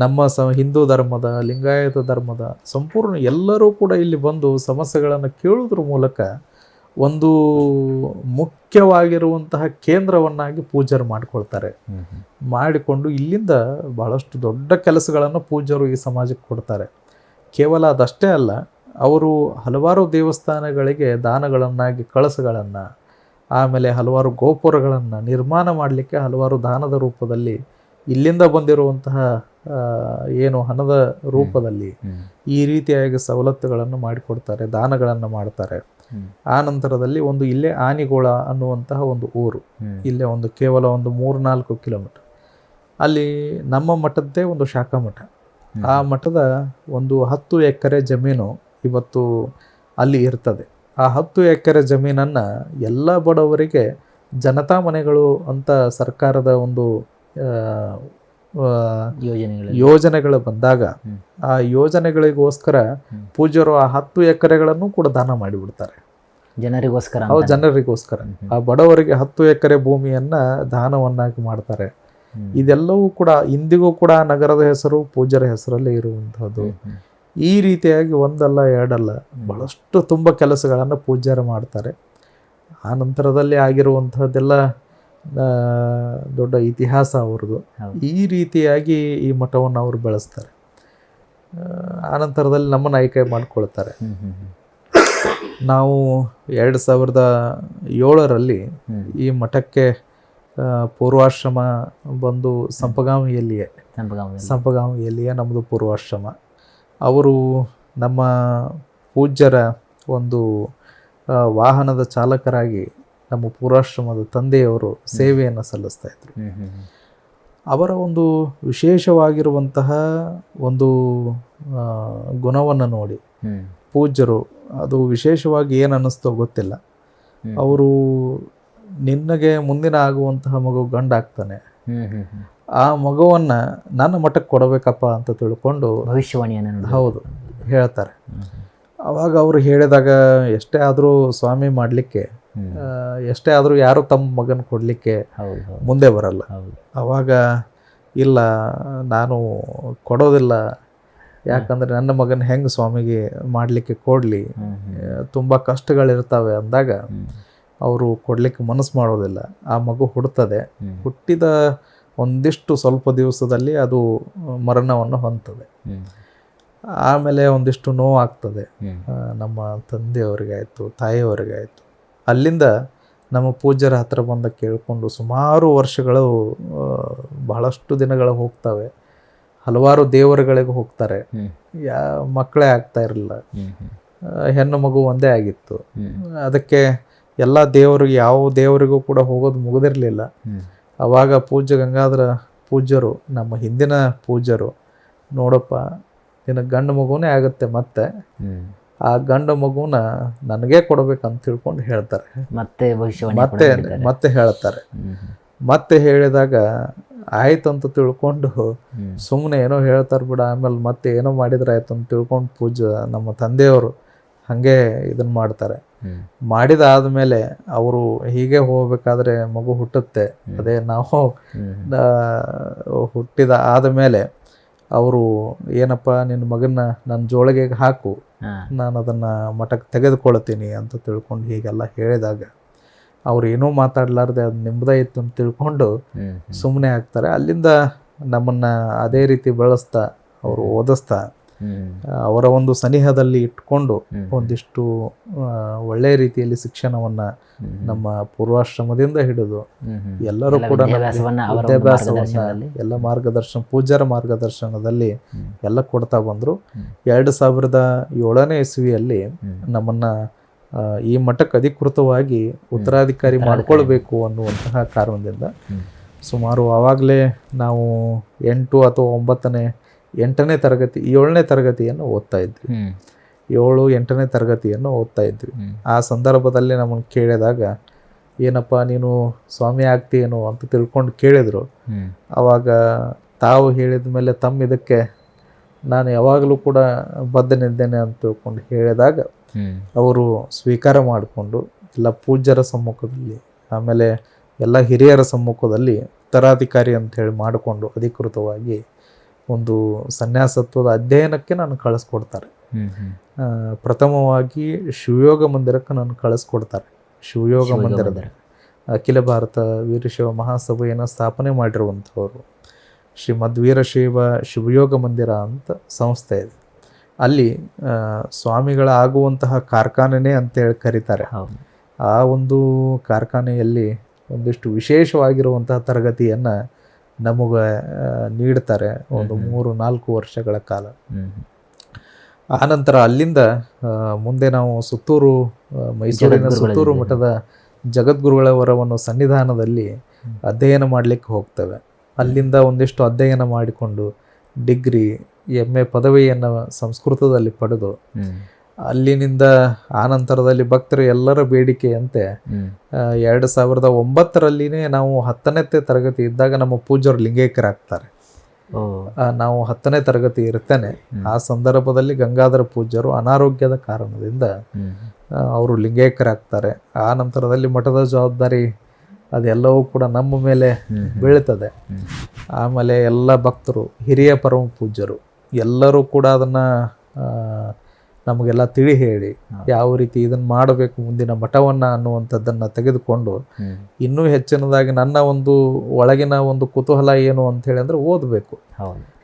ನಮ್ಮ ಹಿಂದೂ ಧರ್ಮದ, ಲಿಂಗಾಯತ ಧರ್ಮದ ಸಂಪೂರ್ಣ ಎಲ್ಲರೂ ಕೂಡ ಇಲ್ಲಿ ಬಂದು ಸಮಸ್ಯೆಗಳನ್ನು ಕೇಳುವುದ್ರ ಮೂಲಕ ಒಂದು ಮುಖ್ಯವಾಗಿರುವಂತಹ ಕೇಂದ್ರವನ್ನಾಗಿ ಪೂಜ್ಯರು ಮಾಡಿಕೊಳ್ತಾರೆ. ಮಾಡಿಕೊಂಡು ಇಲ್ಲಿಂದ ಬಹಳಷ್ಟು ದೊಡ್ಡ ಕೆಲಸಗಳನ್ನು ಪೂಜ್ಯರು ಈ ಸಮಾಜಕ್ಕೆ ಕೊಡ್ತಾರೆ. ಕೇವಲ ಅದಷ್ಟೇ ಅಲ್ಲ, ಅವರು ಹಲವಾರು ದೇವಸ್ಥಾನಗಳಿಗೆ ದಾನಗಳನ್ನಾಗಿ, ಕಳಸಗಳನ್ನು, ಆಮೇಲೆ ಹಲವಾರು ಗೋಪುರಗಳನ್ನು ನಿರ್ಮಾಣ ಮಾಡಲಿಕ್ಕೆ ಹಲವಾರು ದಾನದ ರೂಪದಲ್ಲಿ, ಇಲ್ಲಿಂದ ಬಂದಿರುವಂತಹ ಏನು ಹಣದ ರೂಪದಲ್ಲಿ ಈ ರೀತಿಯಾಗಿ ಸವಲತ್ತುಗಳನ್ನು ಮಾಡಿಕೊಡ್ತಾರೆ, ದಾನಗಳನ್ನು ಮಾಡ್ತಾರೆ. ಆ ನಂತರದಲ್ಲಿ ಒಂದು ಇಲ್ಲೇ ಆನಿಗೋಳ ಅನ್ನುವಂತಹ ಒಂದು ಊರು, ಇಲ್ಲೇ ಒಂದು ಕೇವಲ ಒಂದು 3-4 ಕಿಲೋಮೀಟರ್, ಅಲ್ಲಿ ನಮ್ಮ ಮಠದ್ದೇ ಒಂದು ಶಾಖಾ ಮಠ. ಆ ಮಠದ ಒಂದು 10 ಎಕರೆ ಜಮೀನು ಇವತ್ತು ಅಲ್ಲಿ ಇರ್ತದೆ. ಆ 10 ಎಕರೆ ಜಮೀನನ್ನು ಎಲ್ಲ ಬಡವರಿಗೆ ಜನತಾ ಮನೆಗಳು ಅಂತ ಸರ್ಕಾರದ ಒಂದು ಯೋಜನೆಗಳು ಬಂದಾಗ ಆ ಯೋಜನೆಗಳಿಗೋಸ್ಕರ ಪೂಜ್ಯರು ಆ 10 ಎಕರೆಗಳನ್ನು ಕೂಡ ದಾನ ಮಾಡಿಬಿಡ್ತಾರೆ ಜನರಿಗೋಸ್ಕರ. ಜನರಿಗೋಸ್ಕರ ಆ ಬಡವರಿಗೆ 10 ಎಕರೆ ಭೂಮಿಯನ್ನ ದಾನವನ್ನಾಗಿ ಮಾಡ್ತಾರೆ. ಇದೆಲ್ಲವೂ ಕೂಡ ಇಂದಿಗೂ ಕೂಡ ನಗರದ ಹೆಸರು ಪೂಜ್ಯರ ಹೆಸರಲ್ಲೇ ಇರುವಂತಹದ್ದು. ಈ ರೀತಿಯಾಗಿ ಒಂದಲ್ಲ ಎರಡಲ್ಲ ಬಹಳಷ್ಟು ತುಂಬ ಕೆಲಸಗಳನ್ನು ಪೂಜ್ಯರು ಮಾಡ್ತಾರೆ. ಆ ನಂತರದಲ್ಲಿ ಆಗಿರುವಂತಹದ್ದೆಲ್ಲ ದೊಡ್ಡ ಇತಿಹಾಸ ಅವ್ರದ್ದು. ಈ ರೀತಿಯಾಗಿ ಈ ಮಠವನ್ನು ಅವರು ಬೆಳೆಸ್ತಾರೆ. ಆನಂತರದಲ್ಲಿ ನಮ್ಮನ್ನು ಆಯ್ಕೆ ಮಾಡಿಕೊಳ್ತಾರೆ. ನಾವು 2007ರಲ್ಲಿ ಈ ಮಠಕ್ಕೆ ಪೂರ್ವಾಶ್ರಮ ಬಂದು ಸಂಪಗಾಮಿಯಲ್ಲಿಯೇ ನಮ್ಮದು ಪೂರ್ವಾಶ್ರಮ. ಅವರು ನಮ್ಮ ಪೂಜ್ಯರ ಒಂದು ವಾಹನದ ಚಾಲಕರಾಗಿ ನಮ್ಮ ಪೂರ್ವಾಶ್ರಮದ ತಂದೆಯವರು ಸೇವೆಯನ್ನು ಸಲ್ಲಿಸ್ತಾ ಇದ್ರು. ಅವರ ಒಂದು ವಿಶೇಷವಾಗಿರುವಂತಹ ಒಂದು ಗುಣವನ್ನು ನೋಡಿ ಪೂಜ್ಯರು, ಅದು ವಿಶೇಷವಾಗಿ ಏನು ಅನ್ನಿಸ್ತೋ ಗೊತ್ತಿಲ್ಲ, ಅವರು ನಿನಗೆ ಮುಂದಿನ ಆಗುವಂತಹ ಮಗು ಗಂಡಾಗ್ತಾನೆ, ಆ ಮಗುವನ್ನು ನನ್ನ ಮಠಕ್ಕೆ ಕೊಡಬೇಕಪ್ಪ ಅಂತ ತಿಳ್ಕೊಂಡು ಭವಿಷ್ಯವಾಣಿಯನ್ನು ಹೌದು ಹೇಳ್ತಾರೆ. ಅವಾಗ ಅವರು ಹೇಳಿದಾಗ ಎಷ್ಟೇ ಆದರೂ ಸ್ವಾಮಿ ಮಾಡಲಿಕ್ಕೆ, ಎಷ್ಟೇ ಆದರೂ ಯಾರು ತಮ್ಮ ಮಗನ ಕೊಡಲಿಕ್ಕೆ ಮುಂದೆ ಬರಲ್ಲ. ಅವಾಗ ಇಲ್ಲ, ನಾನು ಕೊಡೋದಿಲ್ಲ, ಯಾಕಂದರೆ ನನ್ನ ಮಗನ ಹೆಂಗೆ ಸ್ವಾಮಿಗೆ ಮಾಡಲಿಕ್ಕೆ ಕೊಡಲಿ, ತುಂಬ ಕಷ್ಟಗಳಿರ್ತಾವೆ ಅಂದಾಗ ಅವರು ಕೊಡಲಿಕ್ಕೆ ಮನಸ್ಸು ಮಾಡೋದಿಲ್ಲ. ಆ ಮಗು ಹುಡ್ತದೆ, ಹುಟ್ಟಿದ ಒಂದಿಷ್ಟು ಸ್ವಲ್ಪ ದಿವಸದಲ್ಲಿ ಅದು ಮರಣವನ್ನು ಹೊಂದ್ತದೆ. ಆಮೇಲೆ ಒಂದಿಷ್ಟು ನೋವು ಆಗ್ತದೆ, ನಮ್ಮ ತಂದೆಯವರಿಗಾಯಿತು, ತಾಯಿಯವರಿಗಾಯಿತು. ಅಲ್ಲಿಂದ ನಮ್ಮ ಪೂಜ್ಯರ ಹತ್ರ ಬಂದ ಕೇಳಿಕೊಂಡು ಸುಮಾರು ವರ್ಷಗಳು, ಬಹಳಷ್ಟು ದಿನಗಳು ಹೋಗ್ತವೆ. ಹಲವಾರು ದೇವರುಗಳಿಗೆ ಹೋಗ್ತಾರೆ, ಮಕ್ಕಳೇ ಆಗ್ತಾ ಇರಲಿಲ್ಲ, ಹೆಣ್ಣು ಮಗು ಒಂದೇ ಆಗಿತ್ತು. ಅದಕ್ಕೆ ಎಲ್ಲ ದೇವರಿಗೆ, ಯಾವ ದೇವರಿಗೂ ಕೂಡ ಹೋಗೋದು ಮುಗಿದಿರಲಿಲ್ಲ. ಅವಾಗ ಪೂಜ್ಯ ಗಂಗಾಧರ ಪೂಜ್ಯರು, ನಮ್ಮ ಹಿಂದಿನ ಪೂಜ್ಯರು, ನೋಡಪ್ಪ ನಿನ್ನ ಗಂಡು ಮಗುನೇ ಆಗುತ್ತೆ, ಮತ್ತೆ ಆ ಗಂಡು ಮಗುನ ನನಗೇ ಕೊಡ್ಬೇಕಂತ ತಿಳ್ಕೊಂಡು ಹೇಳ್ತಾರೆ. ಮತ್ತೆ ಹೇಳ್ತಾರೆ. ಮತ್ತೆ ಹೇಳಿದಾಗ ಆಯ್ತು ಅಂತ ತಿಳ್ಕೊಂಡು ಸುಮ್ಮನೆ ಏನೋ ಹೇಳ್ತಾರೆ ಬಿಡ, ಆಮೇಲೆ ಮತ್ತೆ ಏನೋ ಮಾಡಿದ್ರೆ ಆಯ್ತು ಅಂತ ತಿಳ್ಕೊಂಡು ಪೂಜ್ಯ ನಮ್ಮ ತಂದೆಯವರು ಹಾಗೆ ಇದನ್ನು ಮಾಡ್ತಾರೆ. ಮಾಡಿದಾದ್ಮೇಲೆ ಅವರು ಹೀಗೆ ಹೋಗ್ಬೇಕಾದ್ರೆ ಮಗು ಹುಟ್ಟುತ್ತೆ. ಅದೇ ನಾವು ಹುಟ್ಟಿದ ಆದಮೇಲೆ ಅವರು ಏನಪ್ಪ ನಿನ್ನ ಮಗನ್ನ ನನ್ನ ಜೋಳಿಗೆ ಹಾಕು, ನಾನು ಅದನ್ನು ಮಠಕ್ಕೆ ತೆಗೆದುಕೊಳ್ತೀನಿ ಅಂತ ತಿಳ್ಕೊಂಡು ಹೀಗೆಲ್ಲ ಹೇಳಿದಾಗ ಅವ್ರು ಏನೂ ಮಾತಾಡಲಾರ್ದೆ ಅದು ನಿಮ್ಮದೇ ಇತ್ತು ಅಂತ ತಿಳ್ಕೊಂಡು ಸುಮ್ಮನೆ ಆಗ್ತಾರೆ. ಅಲ್ಲಿಂದ ನಮ್ಮನ್ನು ಅದೇ ರೀತಿ ಬೆಳೆಸ್ತಾ, ಅವರು ಓದಿಸ್ತಾ, ಅವರ ಒಂದು ಸನಿಹದಲ್ಲಿ ಇಟ್ಕೊಂಡು ಒಂದಿಷ್ಟು ಒಳ್ಳೆಯ ರೀತಿಯಲ್ಲಿ ಶಿಕ್ಷಣವನ್ನು ನಮ್ಮ ಪೂರ್ವಾಶ್ರಮದಿಂದ ಹಿಡಿದು ಎಲ್ಲರೂ ಕೂಡ ವಿದ್ಯಾಭ್ಯಾಸವನ್ನು ಎಲ್ಲ ಮಾರ್ಗದರ್ಶನ, ಪೂಜ್ಯರ ಮಾರ್ಗದರ್ಶನದಲ್ಲಿ ಎಲ್ಲ ಕೊಡ್ತಾ ಬಂದರು. 2007ನೇ ಇಸ್ವಿಯಲ್ಲಿ ನಮ್ಮನ್ನು ಈ ಮಠಕ್ಕೆ ಅಧಿಕೃತವಾಗಿ ಉತ್ತರಾಧಿಕಾರಿ ಮಾಡಿಕೊಳ್ಬೇಕು ಅನ್ನುವಂತಹ ಕಾರಣದಿಂದ ಸುಮಾರು ಆವಾಗಲೇ ನಾವು 8 ಅಥವಾ 8ನೇ ತರಗತಿ 7ನೇ ತರಗತಿಯನ್ನು ಓದ್ತಾ ಇದ್ವಿ. 7-8ನೇ ತರಗತಿಯನ್ನು ಓದ್ತಾ ಇದ್ವಿ. ಆ ಸಂದರ್ಭದಲ್ಲಿ ನಮ್ಮನ್ನು ಕೇಳಿದಾಗ ಏನಪ್ಪ ನೀನು ಸ್ವಾಮಿ ಆಗ್ತೀಯೇನೋ ಅಂತ ತಿಳ್ಕೊಂಡು ಕೇಳಿದರು. ಆವಾಗ ತಾವು ಹೇಳಿದ ಮೇಲೆ ತಮ್ಮ ಇದಕ್ಕೆ ನಾನು ಯಾವಾಗಲೂ ಕೂಡ ಬದ್ಧನಿದ್ದೇನೆ ಅಂತ ತಿಳ್ಕೊಂಡು ಹೇಳಿದಾಗ ಅವರು ಸ್ವೀಕಾರ ಮಾಡಿಕೊಂಡು ಎಲ್ಲ ಪೂಜ್ಯರ ಸಮ್ಮುಖದಲ್ಲಿ ಆಮೇಲೆ ಎಲ್ಲ ಹಿರಿಯರ ಸಮ್ಮುಖದಲ್ಲಿ ಉತ್ತರಾಧಿಕಾರಿ ಅಂಥೇಳಿ ಮಾಡಿಕೊಂಡು ಅಧಿಕೃತವಾಗಿ ಒಂದು ಸನ್ಯಾಸತ್ವದ ಅಧ್ಯಯನಕ್ಕೆ ನಾನು ಕಳಿಸ್ಕೊಡ್ತಾರೆ. ಪ್ರಥಮವಾಗಿ ಶಿವಯೋಗ ಮಂದಿರಕ್ಕೆ ನಾನು ಕಳಿಸ್ಕೊಡ್ತಾರೆ. ಶಿವಯೋಗ ಮಂದಿರದ ಅಖಿಲ ಭಾರತ ವೀರಶೈವ ಮಹಾಸಭೆಯನ್ನು ಸ್ಥಾಪನೆ ಮಾಡಿರುವಂಥವರು ಶ್ರೀಮದ್ ವೀರಶೈವ ಶಿವಯೋಗ ಮಂದಿರ ಅಂತ ಸಂಸ್ಥೆ ಇದೆ. ಅಲ್ಲಿ ಸ್ವಾಮಿಗಳ ಆಗುವಂತಹ ಕಾರ್ಖಾನೆನೇ ಅಂತೇಳಿ ಕರೀತಾರೆ. ಆ ಒಂದು ಕಾರ್ಖಾನೆಯಲ್ಲಿ ಒಂದಿಷ್ಟು ವಿಶೇಷವಾಗಿರುವಂತಹ ತರಗತಿಯನ್ನು ನಮಗೆ ನೀಡ್ತಾರೆ ಒಂದು 3-4 ವರ್ಷಗಳ ಕಾಲ. ಆನಂತರ ಅಲ್ಲಿಂದ ಮುಂದೆ ನಾವು ಸುತ್ತೂರು ಮೈಸೂರಿನ ಸುತ್ತೂರು ಮಠದ ಜಗದ್ಗುರುಗಳವರ ಒಂದು ಸನ್ನಿಧಾನದಲ್ಲಿ ಅಧ್ಯಯನ ಮಾಡಲಿಕ್ಕೆ ಹೋಗ್ತೇವೆ. ಅಲ್ಲಿಂದ ಒಂದಿಷ್ಟು ಅಧ್ಯಯನ ಮಾಡಿಕೊಂಡು ಡಿಗ್ರಿ MA ಪದವಿಯನ್ನು ಸಂಸ್ಕೃತದಲ್ಲಿ ಪಡೆದು ಅಲ್ಲಿನಿಂದ ಆನಂತರದಲ್ಲಿ ಭಕ್ತರು ಎಲ್ಲರ ಬೇಡಿಕೆಯಂತೆ 2009ರಲ್ಲಿನೇ ನಾವು 10ನೇ ತರಗತಿ ಇದ್ದಾಗ ನಮ್ಮ ಪೂಜ್ಯರು ಲಿಂಗೈಕ್ಯರಾಗ್ತಾರೆ. ನಾವು 10ನೇ ತರಗತಿ ಇರ್ತೇನೆ. ಆ ಸಂದರ್ಭದಲ್ಲಿ ಗಂಗಾಧರ ಪೂಜ್ಯರು ಅನಾರೋಗ್ಯದ ಕಾರಣದಿಂದ ಅವರು ಲಿಂಗೈಕ್ಯರಾಗ್ತಾರೆ. ಆ ನಂತರದಲ್ಲಿ ಮಠದ ಜವಾಬ್ದಾರಿ ಅದೆಲ್ಲವೂ ಕೂಡ ನಮ್ಮ ಮೇಲೆ ಬೀಳ್ತದೆ. ಆಮೇಲೆ ಎಲ್ಲ ಭಕ್ತರು ಹಿರಿಯ ಪರಮ ಪೂಜ್ಯರು ಎಲ್ಲರೂ ಕೂಡ ಅದನ್ನು ನಮಗೆಲ್ಲ ತಿಳಿ ಹೇಳಿ ಯಾವ ರೀತಿ ಇದನ್ನು ಮಾಡಬೇಕು ಮುಂದಿನ ಮಠವನ್ನು ಅನ್ನುವಂಥದ್ದನ್ನು ತೆಗೆದುಕೊಂಡು ಇನ್ನೂ ಹೆಚ್ಚಿನದಾಗಿ ನನ್ನ ಒಂದು ಒಳಗಿನ ಒಂದು ಕುತೂಹಲ ಏನು ಅಂತ ಹೇಳಿ ಅಂದರೆ ಓದಬೇಕು.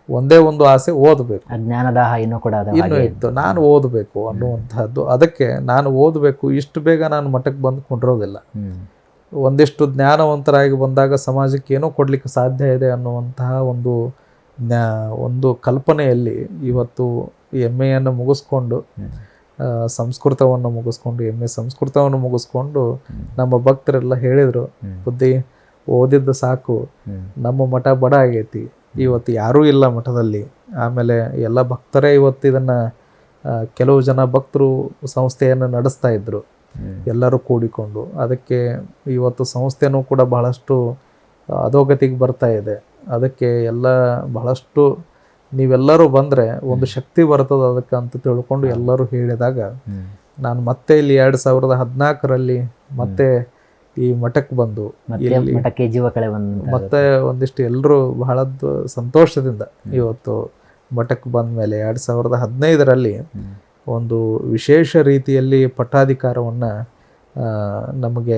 ಒಂದೇ ಒಂದು ಆಸೆ, ಓದಬೇಕು. ಜ್ಞಾನದಾಹ ಇನ್ನೂ ಇತ್ತು, ನಾನು ಓದಬೇಕು ಅನ್ನುವಂಥದ್ದು. ಅದಕ್ಕೆ ನಾನು ಓದಬೇಕು, ಇಷ್ಟು ಬೇಗ ನಾನು ಮಠಕ್ಕೆ ಬಂದು ಕೊಂಡಿರೋದಿಲ್ಲ. ಒಂದಿಷ್ಟು ಜ್ಞಾನವಂತರಾಗಿ ಬಂದಾಗ ಸಮಾಜಕ್ಕೆ ಏನೋ ಕೊಡಲಿಕ್ಕೆ ಸಾಧ್ಯ ಇದೆ ಅನ್ನುವಂತಹ ಒಂದು ಕಲ್ಪನೆಯಲ್ಲಿ ಇವತ್ತು MAಯನ್ನು ಮುಗಿಸ್ಕೊಂಡು ಸಂಸ್ಕೃತವನ್ನು ಮುಗಿಸ್ಕೊಂಡು MA ಸಂಸ್ಕೃತವನ್ನು ಮುಗಿಸ್ಕೊಂಡು ನಮ್ಮ ಭಕ್ತರೆಲ್ಲ ಹೇಳಿದರು, ಬುದ್ಧಿ ಓದಿದ್ದು ಸಾಕು, ನಮ್ಮ ಮಠ ಬಡ ಆಗೈತಿ, ಇವತ್ತು ಯಾರೂ ಇಲ್ಲ ಮಠದಲ್ಲಿ. ಆಮೇಲೆ ಎಲ್ಲ ಭಕ್ತರೇ ಇವತ್ತು ಇದನ್ನು ಕೆಲವು ಜನ ಭಕ್ತರು ಸಂಸ್ಥೆಯನ್ನು ನಡೆಸ್ತಾ ಇದ್ದರು ಎಲ್ಲರೂ ಕೂಡಿಕೊಂಡು. ಅದಕ್ಕೆ ಇವತ್ತು ಸಂಸ್ಥೆನೂ ಕೂಡ ಬಹಳಷ್ಟು ಅಧೋಗತಿಗೆ ಬರ್ತಾ ಇದೆ. ಅದಕ್ಕೆ ಎಲ್ಲ ಬಹಳಷ್ಟು ನೀವೆಲ್ಲರೂ ಬಂದರೆ ಒಂದು ಶಕ್ತಿ ಬರ್ತದೆ ಅದಕ್ಕೆ ಅಂತ ತಿಳ್ಕೊಂಡು ಎಲ್ಲರೂ ಹೇಳಿದಾಗ ನಾನು ಮತ್ತೆ ಇಲ್ಲಿ 2014ರಲ್ಲಿ ಮತ್ತೆ ಈ ಮಠಕ್ಕೆ ಬಂದು ಮತ್ತೆ ಒಂದಿಷ್ಟು ಎಲ್ಲರೂ ಬಹಳ ಸಂತೋಷದಿಂದ ಇವತ್ತು ಮಠಕ್ಕೆ ಬಂದ ಮೇಲೆ 2015ರಲ್ಲಿ ಒಂದು ವಿಶೇಷ ರೀತಿಯಲ್ಲಿ ಪಟ್ಟಾಧಿಕಾರವನ್ನು ನಮಗೆ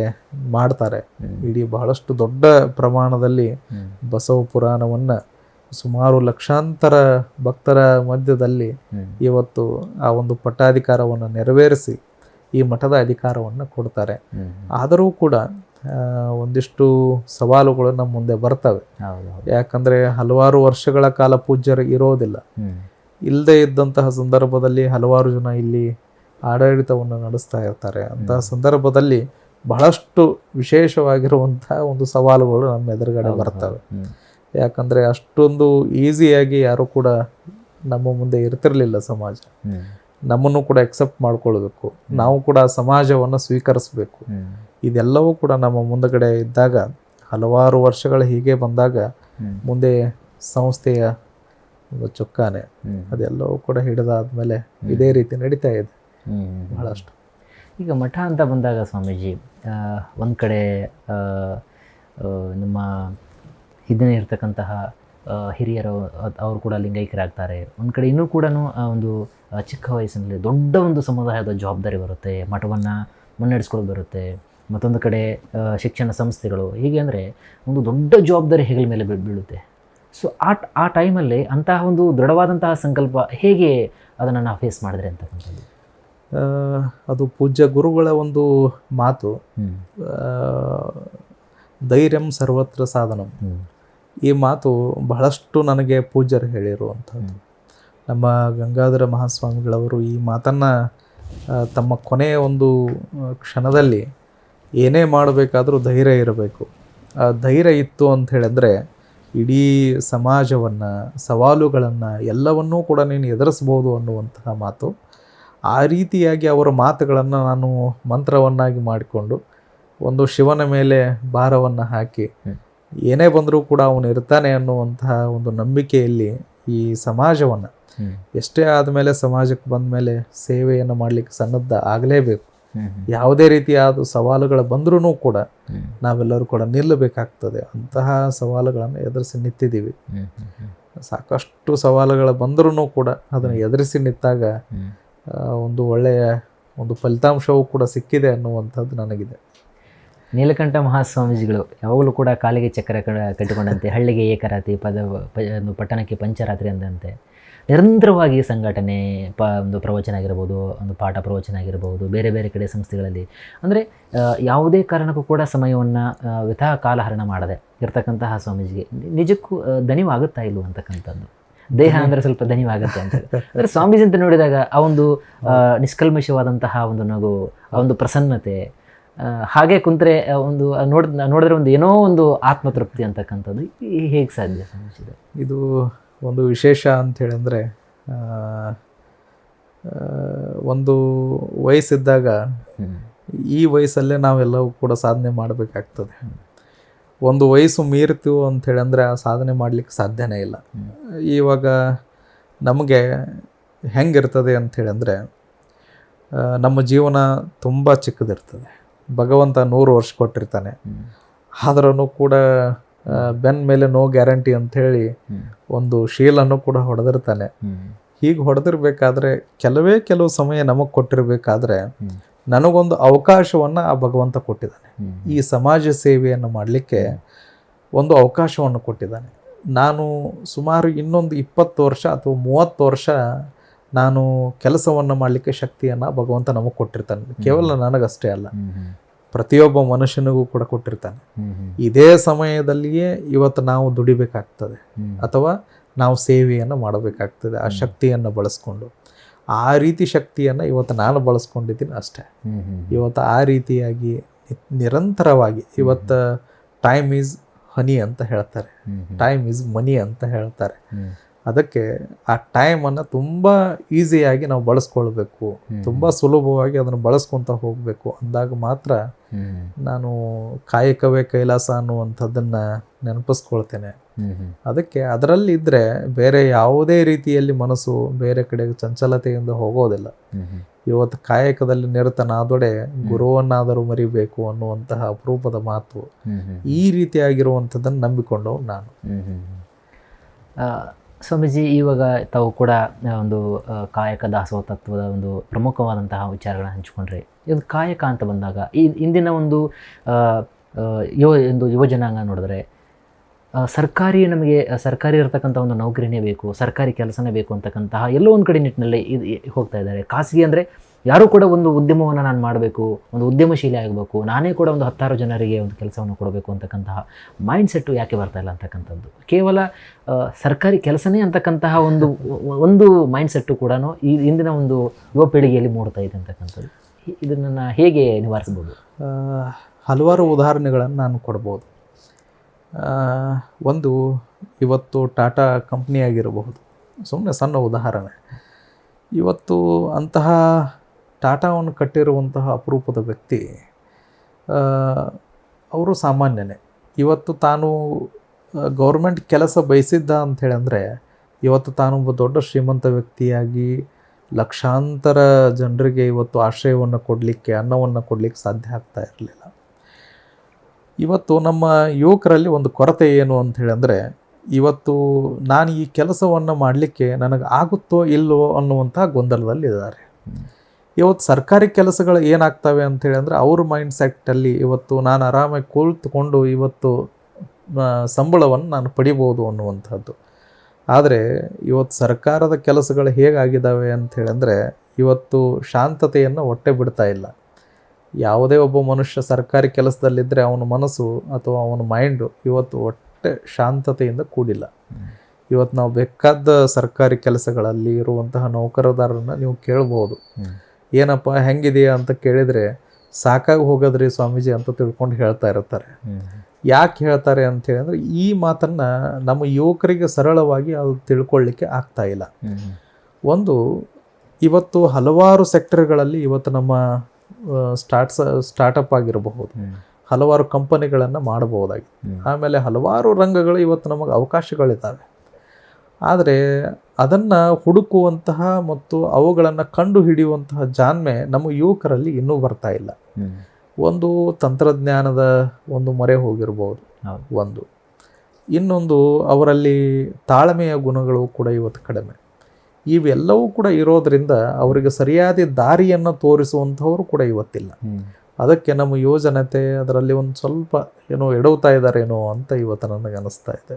ಮಾಡ್ತಾರೆ. ಇಡೀ ಬಹಳಷ್ಟು ದೊಡ್ಡ ಪ್ರಮಾಣದಲ್ಲಿ ಬಸವ ಪುರಾಣವನ್ನು ಸುಮಾರು ಲಕ್ಷಾಂತರ ಭಕ್ತರ ಮಧ್ಯದಲ್ಲಿ ಇವತ್ತು ಆ ಒಂದು ಪಟ್ಟಾಧಿಕಾರವನ್ನು ನೆರವೇರಿಸಿ ಈ ಮಠದ ಅಧಿಕಾರವನ್ನು ಕೊಡ್ತಾರೆ. ಆದರೂ ಕೂಡ ಒಂದಿಷ್ಟು ಸವಾಲುಗಳು ನಮ್ಮ ಮುಂದೆ ಬರ್ತವೆ. ಯಾಕಂದರೆ ಹಲವಾರು ವರ್ಷಗಳ ಕಾಲ ಪೂಜ್ಯರು ಇರೋದಿಲ್ಲ. ಇಲ್ಲದೆ ಇದ್ದಂತಹ ಸಂದರ್ಭದಲ್ಲಿ ಹಲವಾರು ಜನ ಇಲ್ಲಿ ಆಡಳಿತವನ್ನು ನಡೆಸ್ತಾ ಇರ್ತಾರೆ. ಅಂತಹ ಸಂದರ್ಭದಲ್ಲಿ ಬಹಳಷ್ಟು ವಿಶೇಷವಾಗಿರುವಂತಹ ಒಂದು ಸವಾಲುಗಳು ನಮ್ಮ ಎದುರುಗಡೆ ಬರ್ತವೆ. ಯಾಕಂದರೆ ಅಷ್ಟೊಂದು ಈಸಿಯಾಗಿ ಯಾರು ಕೂಡ ನಮ್ಮ ಮುಂದೆ ಇರ್ತಿರ್ಲಿಲ್ಲ. ಸಮಾಜ ನಮ್ಮನ್ನು ಕೂಡ ಎಕ್ಸೆಪ್ಟ್ ಮಾಡ್ಕೊಳ್ಬೇಕು, ನಾವು ಕೂಡ ಸಮಾಜವನ್ನು ಸ್ವೀಕರಿಸಬೇಕು. ಇದೆಲ್ಲವೂ ಕೂಡ ನಮ್ಮ ಮುಂದಗಡೆ ಇದ್ದಾಗ ಹಲವಾರು ವರ್ಷಗಳ ಹೀಗೆ ಬಂದಾಗ ಮುಂದೆ ಸಂಸ್ಥೆಯ ಚೊಕ್ಕಾನೆ ಅದೆಲ್ಲವೂ ಕೂಡ ಹಿಡಿದಾದ್ಮೇಲೆ ಇದೇ ರೀತಿ ನಡೀತಾ ಇದೆ ಬಹಳಷ್ಟು. ಈಗ ಮಠ ಅಂತ ಬಂದಾಗ ಸ್ವಾಮೀಜಿ, ಒಂದು ಕಡೆ ನಮ್ಮ ಹಿಂದೆ ಇರ್ತಕ್ಕಂತಹ ಹಿರಿಯರು ಅವರು ಕೂಡ ಲಿಂಗೈಕ್ಯರಾಗ್ತಾರೆ. ಒಂದು ಕಡೆ ಇನ್ನೂ ಕೂಡ ಒಂದು ಚಿಕ್ಕ ವಯಸ್ಸಿನಲ್ಲಿ ದೊಡ್ಡ ಒಂದು ಸಮುದಾಯದ ಜವಾಬ್ದಾರಿ ಬರುತ್ತೆ, ಮಠವನ್ನು ಮುನ್ನಡೆಸ್ಕೊಳ್ಳೋದು ಬರುತ್ತೆ. ಮತ್ತೊಂದು ಕಡೆ ಶಿಕ್ಷಣ ಸಂಸ್ಥೆಗಳು, ಹೀಗೆ ಅಂದರೆ ಒಂದು ದೊಡ್ಡ ಜವಾಬ್ದಾರಿ ಹೆಗಲ ಮೇಲೆ ಬೀಳುತ್ತೆ. ಸೊ ಆ ಟೈಮಲ್ಲಿ ಅಂತಹ ಒಂದು ದೃಢವಾದಂತಹ ಸಂಕಲ್ಪ ಹೇಗೆ ಅದನ್ನು ನಾವು ಫೇಸ್ ಮಾಡಿದ್ರೆ ಅಂತಕ್ಕಂಥದ್ದು? ಅದು ಪೂಜ್ಯ ಗುರುಗಳ ಒಂದು ಮಾತು, ಧೈರ್ಯಂ ಸರ್ವತ್ರ ಸಾಧನಂ. ಈ ಮಾತು ಬಹಳಷ್ಟು ನನಗೆ ಪೂಜ್ಯರು ಹೇಳಿರುವಂಥದ್ದು. ನಮ್ಮ ಗಂಗಾಧರ ಮಹಾಸ್ವಾಮಿಗಳವರು ಈ ಮಾತನ್ನು ತಮ್ಮ ಕೊನೆಯ ಒಂದು ಕ್ಷಣದಲ್ಲಿ ಏನೇ ಮಾಡಬೇಕಾದ್ರೂ ಧೈರ್ಯ ಇರಬೇಕು. ಆ ಧೈರ್ಯ ಇತ್ತು ಅಂತ ಹೇಳಿದ್ರೆ ಇಡೀ ಸಮಾಜವನ್ನು, ಸವಾಲುಗಳನ್ನು ಎಲ್ಲವನ್ನೂ ಕೂಡ ನೀನು ಎದುರಿಸ್ಬೋದು ಅನ್ನುವಂತಹ ಮಾತು. ಆ ರೀತಿಯಾಗಿ ಅವರ ಮಾತುಗಳನ್ನು ನಾನು ಮಂತ್ರವನ್ನಾಗಿ ಮಾಡಿಕೊಂಡು ಒಂದು ಶಿವನ ಮೇಲೆ ಭಾರವನ್ನು ಹಾಕಿ ಏನೇ ಬಂದರೂ ಕೂಡ ಅವನು ಇರ್ತಾನೆ ಅನ್ನುವಂತಹ ಒಂದು ನಂಬಿಕೆಯಲ್ಲಿ ಈ ಸಮಾಜವನ್ನು ಎಷ್ಟೇ ಆದಮೇಲೆ ಸಮಾಜಕ್ಕೆ ಬಂದ ಮೇಲೆ ಸೇವೆಯನ್ನು ಮಾಡಲಿಕ್ಕೆ ಸನ್ನದ್ಧ ಆಗಲೇಬೇಕು. ಯಾವುದೇ ರೀತಿಯಾದ ಸವಾಲುಗಳು ಬಂದ್ರೂ ಕೂಡ ನಾವೆಲ್ಲರೂ ಕೂಡ ನಿಲ್ಲಬೇಕಾಗ್ತದೆ. ಅಂತಹ ಸವಾಲುಗಳನ್ನು ಎದುರಿಸಿ ನಿಂತಿದ್ದೀವಿ. ಸಾಕಷ್ಟು ಸವಾಲುಗಳು ಬಂದ್ರೂ ಕೂಡ ಅದನ್ನು ಎದುರಿಸಿ ನಿಂತಾಗ ಒಂದು ಒಳ್ಳೆಯ ಒಂದು ಫಲಿತಾಂಶವೂ ಕೂಡ ಸಿಕ್ಕಿದೆ ಅನ್ನುವಂಥದ್ದು ನನಗಿದೆ. ನೀಲಕಂಠ ಮಹಾಸ್ವಾಮೀಜಿಗಳು ಯಾವಾಗಲೂ ಕೂಡ ಕಾಲಿಗೆ ಚಕ್ರ ಕಟ್ಟಿಕೊಂಡಂತೆ, ಹಳ್ಳಿಗೆ ಏಕರಾತಿ, ಒಂದು ಪಟ್ಟಣಕ್ಕೆ ಪಂಚರಾತ್ರಿ ಅಂದಂತೆ ನಿರಂತರವಾಗಿ ಸಂಘಟನೆ, ಒಂದು ಪ್ರವಚನ ಆಗಿರ್ಬೋದು, ಒಂದು ಪಾಠ ಪ್ರವಚನ ಆಗಿರ್ಬೋದು, ಬೇರೆ ಬೇರೆ ಕಡೆ ಸಂಸ್ಥೆಗಳಲ್ಲಿ ಅಂದರೆ ಯಾವುದೇ ಕಾರಣಕ್ಕೂ ಕೂಡ ಸಮಯವನ್ನು ವ್ಯಥಾ ಕಾಲಹರಣ ಮಾಡದೆ ಇರ್ತಕ್ಕಂತಹ ಸ್ವಾಮೀಜಿಗೆ ನಿಜಕ್ಕೂ ದಣಿವಾಗುತ್ತಾ ಇಲ್ವ ಅಂತಕ್ಕಂಥದ್ದು. ದೇಹ ಅಂದರೆ ಸ್ವಲ್ಪ ದಣಿವಾಗುತ್ತೆ ಅಂತ. ಅಂದರೆ ಸ್ವಾಮೀಜಿ ಅಂತ ನೋಡಿದಾಗ ಆ ಒಂದು ನಿಷ್ಕಲ್ಮಶವಾದಂತಹ ಒಂದು ನಗು, ಆ ಒಂದು ಪ್ರಸನ್ನತೆ, ಹಾಗೆ ಕುಂತ್ರೆ ಒಂದು ನೋಡಿದ್ರೆ ಒಂದು ಏನೋ ಒಂದು ಆತ್ಮತೃಪ್ತಿ ಅಂತಕ್ಕಂಥದ್ದು ಹೇಗೆ ಸಾಧ್ಯ ಸ್ವಾಮೀಜಿ? ಇದು ಒಂದು ವಿಶೇಷ ಅಂಥೇಳಿ ಅಂದರೆ ಒಂದು ವಯಸ್ಸಿದ್ದಾಗ ಈ ವಯಸ್ಸಲ್ಲೇ ನಾವೆಲ್ಲವೂ ಕೂಡ ಸಾಧನೆ ಮಾಡಬೇಕಾಗ್ತದೆ. ಒಂದು ವಯಸ್ಸು ಮೀರ್ತೀವಿ ಅಂಥೇಳಿ ಅಂದರೆ ಆ ಸಾಧನೆ ಮಾಡಲಿಕ್ಕೆ ಸಾಧ್ಯನೇ ಇಲ್ಲ. ಇವಾಗ ನಮಗೆ ಹೆಂಗಿರ್ತದೆ ಅಂಥೇಳಿ ಅಂದರೆ ನಮ್ಮ ಜೀವನ ತುಂಬ ಚಿಕ್ಕದಿರ್ತದೆ. ಭಗವಂತ 100 ವರ್ಷ ಕೊಟ್ಟಿರ್ತಾನೆ, ಆದ್ರೂ ಕೂಡ ಬೆನ್ನ ಮೇಲೆ ನೋ ಗ್ಯಾರಂಟಿ ಅಂಥೇಳಿ ಒಂದು ಶೀಲನ್ನು ಕೂಡ ಹೊಡೆದಿರ್ತಾನೆ. ಹೀಗೆ ಹೊಡೆದಿರ್ಬೇಕಾದ್ರೆ ಕೆಲವು ಸಮಯ ನಮಗೆ ಕೊಟ್ಟಿರಬೇಕಾದ್ರೆ ನನಗೊಂದು ಅವಕಾಶವನ್ನು ಆ ಭಗವಂತ ಕೊಟ್ಟಿದ್ದಾನೆ. ಈ ಸಮಾಜ ಸೇವೆಯನ್ನು ಮಾಡಲಿಕ್ಕೆ ಒಂದು ಅವಕಾಶವನ್ನು ಕೊಟ್ಟಿದ್ದಾನೆ. ನಾನು ಸುಮಾರು ಇನ್ನೊಂದು 20 ವರ್ಷ ಅಥವಾ 30 ವರ್ಷ ನಾನು ಕೆಲಸವನ್ನು ಮಾಡಲಿಕ್ಕೆ ಶಕ್ತಿಯನ್ನು ಭಗವಂತ ನಮಗೆ ಕೊಟ್ಟಿರ್ತಾನೆ. ಕೇವಲ ನನಗಷ್ಟೇ ಅಲ್ಲ, ಪ್ರತಿಯೊಬ್ಬ ಮನುಷ್ಯನಿಗೂ ಕೂಡ ಕೊಟ್ಟಿರ್ತಾನೆ. ಇದೇ ಸಮಯದಲ್ಲಿಯೇ ಇವತ್ತು ನಾವು ದುಡಿಬೇಕಾಗ್ತದೆ ಅಥವಾ ನಾವು ಸೇವೆಯನ್ನು ಮಾಡಬೇಕಾಗ್ತದೆ ಆ ಶಕ್ತಿಯನ್ನು ಬಳಸ್ಕೊಂಡು. ಆ ರೀತಿ ಶಕ್ತಿಯನ್ನು ಇವತ್ತು ನಾನು ಬಳಸ್ಕೊಂಡಿದ್ದೀನಿ ಅಷ್ಟೇ. ಇವತ್ತು ಆ ರೀತಿಯಾಗಿ ನಿರಂತರವಾಗಿ ಇವತ್ತು ಟೈಮ್ ಈಸ್ ಹನಿ ಅಂತ ಹೇಳ್ತಾರೆ, ಟೈಮ್ ಈಸ್ ಮನಿ ಅಂತ ಹೇಳ್ತಾರೆ. ಅದಕ್ಕೆ ಆ ಟೈಮನ್ನು ತುಂಬ ಈಸಿಯಾಗಿ ನಾವು ಬಳಸ್ಕೊಳ್ಬೇಕು, ತುಂಬ ಸುಲಭವಾಗಿ ಅದನ್ನು ಬಳಸ್ಕೊತ ಹೋಗಬೇಕು ಅಂದಾಗ ಮಾತ್ರ ನಾನು ಕಾಯಕವೇ ಕೈಲಾಸ ಅನ್ನುವಂಥದ್ದನ್ನು ನೆನಪಿಸ್ಕೊಳ್ತೇನೆ. ಅದಕ್ಕೆ ಅದರಲ್ಲಿ ಇದ್ದರೆ ಬೇರೆ ಯಾವುದೇ ರೀತಿಯಲ್ಲಿ ಮನಸ್ಸು ಬೇರೆ ಕಡೆಗೆ ಚಂಚಲತೆಯಿಂದ ಹೋಗೋದಿಲ್ಲ. ಇವತ್ತು ಕಾಯಕದಲ್ಲಿ ನಿರತನಾದೊಡೆ ಗುರುವನ್ನಾದರೂ ಮರಿಬೇಕು ಅನ್ನುವಂತಹ ಅಪರೂಪದ ಮಾತು. ಈ ರೀತಿಯಾಗಿರುವಂಥದ್ದನ್ನು ನಂಬಿಕೊಂಡು ನಾನು. ಸ್ವಾಮೀಜಿ, ಇವಾಗ ತಾವು ಕೂಡ ಒಂದು ಕಾಯಕ ದಾಸೋಹ ತತ್ವದ ಒಂದು ಪ್ರಮುಖವಾದಂತಹ ವಿಚಾರಗಳನ್ನ ಹಂಚಿಕೊಂಡ್ರೆ, ಇದು ಕಾಯಕ ಅಂತ ಬಂದಾಗ ಇಂದಿನ ಒಂದು ಯುವ ಜನಾಂಗ ನೋಡಿದ್ರೆ ಸರ್ಕಾರಿ ಇರತಕ್ಕಂಥ ಒಂದು ನೌಕರಿನೇ ಬೇಕು, ಸರ್ಕಾರಿ ಕೆಲಸನೇ ಬೇಕು ಅಂತಕ್ಕಂತಹ ಎಲ್ಲೋ ಒಂದು ಕಡೆ ನಿಟ್ಟಿನಲ್ಲಿ ಹೋಗ್ತಾ ಇದ್ದಾರೆ. ಖಾಸಗಿ ಅಂದರೆ ಯಾರೂ ಕೂಡ ಒಂದು ಉದ್ಯಮವನ್ನು ನಾನು ಮಾಡಬೇಕು, ಒಂದು ಉದ್ಯಮಶೀಲಿ ಆಗಬೇಕು, ನಾನೇ ಕೂಡ ಒಂದು 10 ಜನರಿಗೆ ಒಂದು ಕೆಲಸವನ್ನು ಕೊಡಬೇಕು ಅಂತಕ್ಕಂತಹ ಮೈಂಡ್ಸೆಟ್ಟು ಯಾಕೆ ಬರ್ತಾ ಇಲ್ಲ ಅಂತಕ್ಕಂಥದ್ದು. ಕೇವಲ ಸರ್ಕಾರಿ ಕೆಲಸನೇ ಅಂತಕ್ಕಂತಹ ಒಂದು ಮೈಂಡ್ಸೆಟ್ಟು ಕೂಡ ಈ ಇಂದಿನ ಒಂದು ಯುವ ಪೀಳಿಗೆಯಲ್ಲಿ ಮೂಡ್ತಾ ಇದೆ ಅಂತಕ್ಕಂಥದ್ದು. ಇದನ್ನು ಹೇಗೆ ನಿವಾರಿಸ್ಬೋದು? ಹಲವಾರು ಉದಾಹರಣೆಗಳನ್ನು ನಾನು ಕೊಡ್ಬೋದು. ಒಂದು ಇವತ್ತು ಟಾಟಾ ಕಂಪ್ನಿ ಆಗಿರಬಹುದು, ಸುಮ್ಮನೆ ಸಣ್ಣ ಉದಾಹರಣೆ. ಇವತ್ತು ಅಂತಹ ಟಾಟಾವನ್ನು ಕಟ್ಟಿರುವಂತಹ ಅಪರೂಪದ ವ್ಯಕ್ತಿ ಅವರು ಸಾಮಾನ್ಯನೇ. ಇವತ್ತು ತಾನು ಗೌರ್ಮೆಂಟ್ ಕೆಲಸ ಬಯಸಿದ್ದ ಅಂಥೇಳಿ ಅಂದರೆ ಇವತ್ತು ತಾನೊಬ್ಬ ದೊಡ್ಡ ಶ್ರೀಮಂತ ವ್ಯಕ್ತಿಯಾಗಿ ಲಕ್ಷಾಂತರ ಜನರಿಗೆ ಇವತ್ತು ಆಶ್ರಯವನ್ನು ಕೊಡಲಿಕ್ಕೆ, ಅನ್ನವನ್ನು ಕೊಡಲಿಕ್ಕೆ ಸಾಧ್ಯ ಆಗ್ತಾ ಇರಲಿಲ್ಲ. ಇವತ್ತು ನಮ್ಮ ಯುವಕರಲ್ಲಿ ಒಂದು ಕೊರತೆ ಏನು ಅಂಥೇಳಿ ಅಂದರೆ ಇವತ್ತು ನಾನು ಈ ಕೆಲಸವನ್ನು ಮಾಡಲಿಕ್ಕೆ ನನಗೆ ಆಗುತ್ತೋ ಇಲ್ಲವೋ ಅನ್ನುವಂಥ ಗೊಂದಲದಲ್ಲಿದ್ದಾರೆ. ಇವತ್ತು ಸರ್ಕಾರಿ ಕೆಲಸಗಳು ಏನಾಗ್ತವೆ ಅಂಥೇಳಿ ಅಂದರೆ ಅವ್ರ ಮೈಂಡ್ ಸೆಟ್ಟಲ್ಲಿ ಇವತ್ತು ನಾನು ಆರಾಮಾಗಿ ಕುಳಿತುಕೊಂಡು ಇವತ್ತು ಸಂಬಳವನ್ನು ನಾನು ಪಡಿಬೋದು ಅನ್ನುವಂಥದ್ದು. ಆದರೆ ಇವತ್ತು ಸರ್ಕಾರದ ಕೆಲಸಗಳು ಹೇಗಾಗಿದ್ದಾವೆ ಅಂಥೇಳಿ ಅಂದರೆ ಇವತ್ತು ಶಾಂತತೆಯನ್ನು ಒಟ್ಟೆ ಬಿಡ್ತಾ ಇಲ್ಲ. ಯಾವುದೇ ಒಬ್ಬ ಮನುಷ್ಯ ಸರ್ಕಾರಿ ಕೆಲಸದಲ್ಲಿದ್ದರೆ ಅವನ ಮನಸ್ಸು ಅಥವಾ ಅವನ ಮೈಂಡು ಇವತ್ತು ಒಟ್ಟೆ ಶಾಂತತೆಯಿಂದ ಕೂಡಿಲ್ಲ. ಇವತ್ತು ನಾವು ಬೇಕಾದ ಸರ್ಕಾರಿ ಕೆಲಸಗಳಲ್ಲಿ ಇರುವಂತಹ ನೌಕರದಾರರನ್ನು ನೀವು ಕೇಳ್ಬೋದು, ಏನಪ್ಪ ಹೆಂಗಿದೆಯಾ ಅಂತ ಕೇಳಿದರೆ ಸಾಕಾಗಿ ಹೋಗೋದ್ರಿ ಸ್ವಾಮೀಜಿ ಅಂತ ತಿಳ್ಕೊಂಡು ಹೇಳ್ತಾ ಇರ್ತಾರೆ. ಯಾಕೆ ಹೇಳ್ತಾರೆ ಅಂಥೇಳಿ ಅಂದರೆ ಈ ಮಾತನ್ನು ನಮ್ಮ ಯುವಕರಿಗೆ ಸರಳವಾಗಿ ಅದು ತಿಳ್ಕೊಳ್ಳಿಕ್ಕೆ ಆಗ್ತಾ ಇಲ್ಲ. ಒಂದು ಇವತ್ತು ಹಲವಾರು ಸೆಕ್ಟರ್ಗಳಲ್ಲಿ ಇವತ್ತು ನಮ್ಮ ಸ್ಟಾರ್ಟಪ್ ಆಗಿರಬಹುದು, ಹಲವಾರು ಕಂಪನಿಗಳನ್ನು ಮಾಡಬಹುದಾಗಿದೆ. ಆಮೇಲೆ ಹಲವಾರು ರಂಗಗಳು ಇವತ್ತು ನಮಗೆ ಅವಕಾಶಗಳಿದ್ದಾವೆ. ಆದರೆ ಅದನ್ನು ಹುಡುಕುವಂತಹ ಮತ್ತು ಅವುಗಳನ್ನು ಕಂಡು ಹಿಡಿಯುವಂತಹ ಜಾಣ್ಮೆ ನಮ್ಮ ಯುವಕರಲ್ಲಿ ಇನ್ನೂ ಬರ್ತಾ ಇಲ್ಲ. ಒಂದು ತಂತ್ರಜ್ಞಾನದ ಒಂದು ಮೊರೆ ಹೋಗಿರ್ಬೋದು, ಒಂದು ಇನ್ನೊಂದು ಅವರಲ್ಲಿ ತಾಳ್ಮೆಯ ಗುಣಗಳು ಕೂಡ ಇವತ್ತು ಕಡಿಮೆ. ಇವೆಲ್ಲವೂ ಕೂಡ ಇರೋದರಿಂದ ಅವರಿಗೆ ಸರಿಯಾದ ದಾರಿಯನ್ನು ತೋರಿಸುವಂಥವರು ಕೂಡ ಇವತ್ತಿಲ್ಲ. ಅದಕ್ಕೆ ನಮ್ಮ ಯುವಜನತೆ ಅದರಲ್ಲಿ ಒಂದು ಸ್ವಲ್ಪ ಏನೋ ಎಡವ್ತಾ ಇದ್ದಾರೇನೋ ಅಂತ ಇವತ್ತು ನನಗೆ ಅನಿಸ್ತಾ ಇದೆ.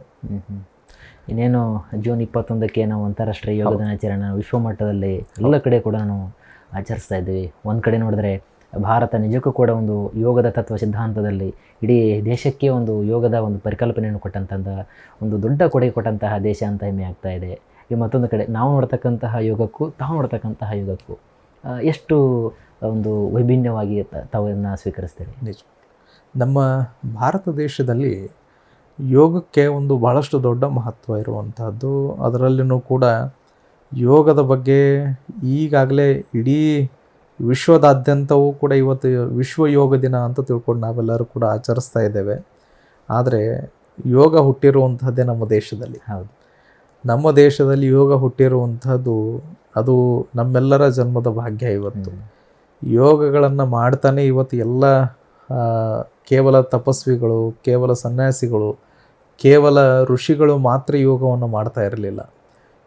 ಇನ್ನೇನು ಜೂನ್ 21ಕ್ಕೆ ನಾವು ಅಂತಾರಾಷ್ಟ್ರೀಯ ಯೋಗ ದಿನಾಚರಣೆ ವಿಶ್ವ ಮಟ್ಟದಲ್ಲಿ ಎಲ್ಲ ಕಡೆ ಕೂಡ ನಾವು ಆಚರಿಸ್ತಾ ಇದ್ದೀವಿ. ಒಂದು ಕಡೆ ನೋಡಿದ್ರೆ ಭಾರತ ನಿಜಕ್ಕೂ ಕೂಡ ಒಂದು ಯೋಗದ ತತ್ವ ಸಿದ್ಧಾಂತದಲ್ಲಿ ಇಡೀ ದೇಶಕ್ಕೆ ಒಂದು ಯೋಗದ ಒಂದು ಪರಿಕಲ್ಪನೆಯನ್ನು ಕೊಟ್ಟಂತಹ ಒಂದು ದೊಡ್ಡ ಕೊಡುಗೆ ಕೊಟ್ಟಂತಹ ದೇಶ ಅಂತ ಹೆಮ್ಮೆ ಆಗ್ತಾ ಇದೆ. ಈ ಮತ್ತೊಂದು ಕಡೆ ನಾವು ನೋಡ್ತಕ್ಕಂತಹ ಯೋಗಕ್ಕೂ ತಾವು ನೋಡ್ತಕ್ಕಂತಹ ಯೋಗಕ್ಕೂ ಎಷ್ಟು ಒಂದು ವೈಭಿನ್ಯವಾಗಿ ತಾವನ್ನು ಸ್ವೀಕರಿಸ್ತೀರಿ? ನಿಜ, ನಮ್ಮ ಭಾರತ ದೇಶದಲ್ಲಿ ಯೋಗಕ್ಕೆ ಒಂದು ಬಹಳಷ್ಟು ದೊಡ್ಡ ಮಹತ್ವ ಇರುವಂತಹದ್ದು. ಅದರಲ್ಲಿನೂ ಕೂಡ ಯೋಗದ ಬಗ್ಗೆ ಈಗಾಗಲೇ ಇಡೀ ವಿಶ್ವದಾದ್ಯಂತವೂ ಕೂಡ ಇವತ್ತು ವಿಶ್ವ ಯೋಗ ದಿನ ಅಂತ ತಿಳ್ಕೊಂಡು ನಾವೆಲ್ಲರೂ ಕೂಡ ಆಚರಿಸ್ತಾ ಇದ್ದೇವೆ. ಆದರೆ ಯೋಗ ಹುಟ್ಟಿರುವಂತಹದ್ದೇ ನಮ್ಮ ದೇಶದಲ್ಲಿ. ಹೌದು, ನಮ್ಮ ದೇಶದಲ್ಲಿ ಯೋಗ ಹುಟ್ಟಿರುವಂತಹದ್ದು ಅದು ನಮ್ಮೆಲ್ಲರ ಜನ್ಮದ ಭಾಗ್ಯ. ಇವತ್ತು ಯೋಗಗಳನ್ನು ಮಾಡ್ತಾನೆ ಇವತ್ತು ಎಲ್ಲ ಕೇವಲ ತಪಸ್ವಿಗಳು, ಕೇವಲ ಸನ್ಯಾಸಿಗಳು, ಕೇವಲ ಋಷಿಗಳು ಮಾತ್ರ ಯೋಗವನ್ನು ಮಾಡ್ತಾ ಇರಲಿಲ್ಲ.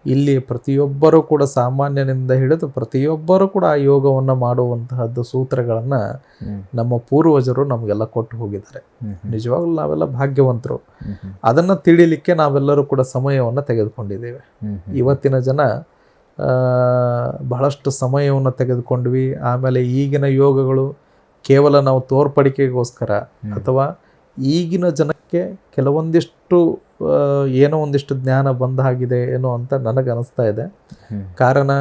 ಇಲ್ಲಿ ಪ್ರತಿಯೊಬ್ಬರೂ ಕೂಡ ಸಾಮಾನ್ಯನಿಂದ ಹಿಡಿದು ಪ್ರತಿಯೊಬ್ಬರೂ ಕೂಡ ಆ ಯೋಗವನ್ನು ಮಾಡುವಂತಹದ್ದು ಸೂತ್ರಗಳನ್ನು ನಮ್ಮ ಪೂರ್ವಜರು ನಮಗೆಲ್ಲ ಕೊಟ್ಟು ಹೋಗಿದ್ದಾರೆ. ನಿಜವಾಗ್ಲೂ ನಾವೆಲ್ಲ ಭಾಗ್ಯವಂತರು. ಅದನ್ನು ತಿಳಿಲಿಕ್ಕೆ ನಾವೆಲ್ಲರೂ ಕೂಡ ಸಮಯವನ್ನು ತೆಗೆದುಕೊಂಡಿದ್ದೇವೆ. ಇವತ್ತಿನ ಜನ ಬಹಳಷ್ಟು ಸಮಯವನ್ನು ತೆಗೆದುಕೊಂಡ್ವಿ. ಆಮೇಲೆ ಈಗಿನ ಯೋಗಗಳು ಕೇವಲ ನಾವು ತೋರ್ಪಡಿಕೆಗೋಸ್ಕರ ಅಥವಾ ಈಗಿನ ಜನಕ್ಕೆ ಕೆಲವೊಂದಿಷ್ಟು ಏನೋ ಒಂದಿಷ್ಟು ಜ್ಞಾನ ಬಂದ ಹಾಗಿದೆ ಏನೋ ಅಂತ ನನಗೆ ಅನಿಸ್ತಾ ಇದೆ. ಕಾರಣ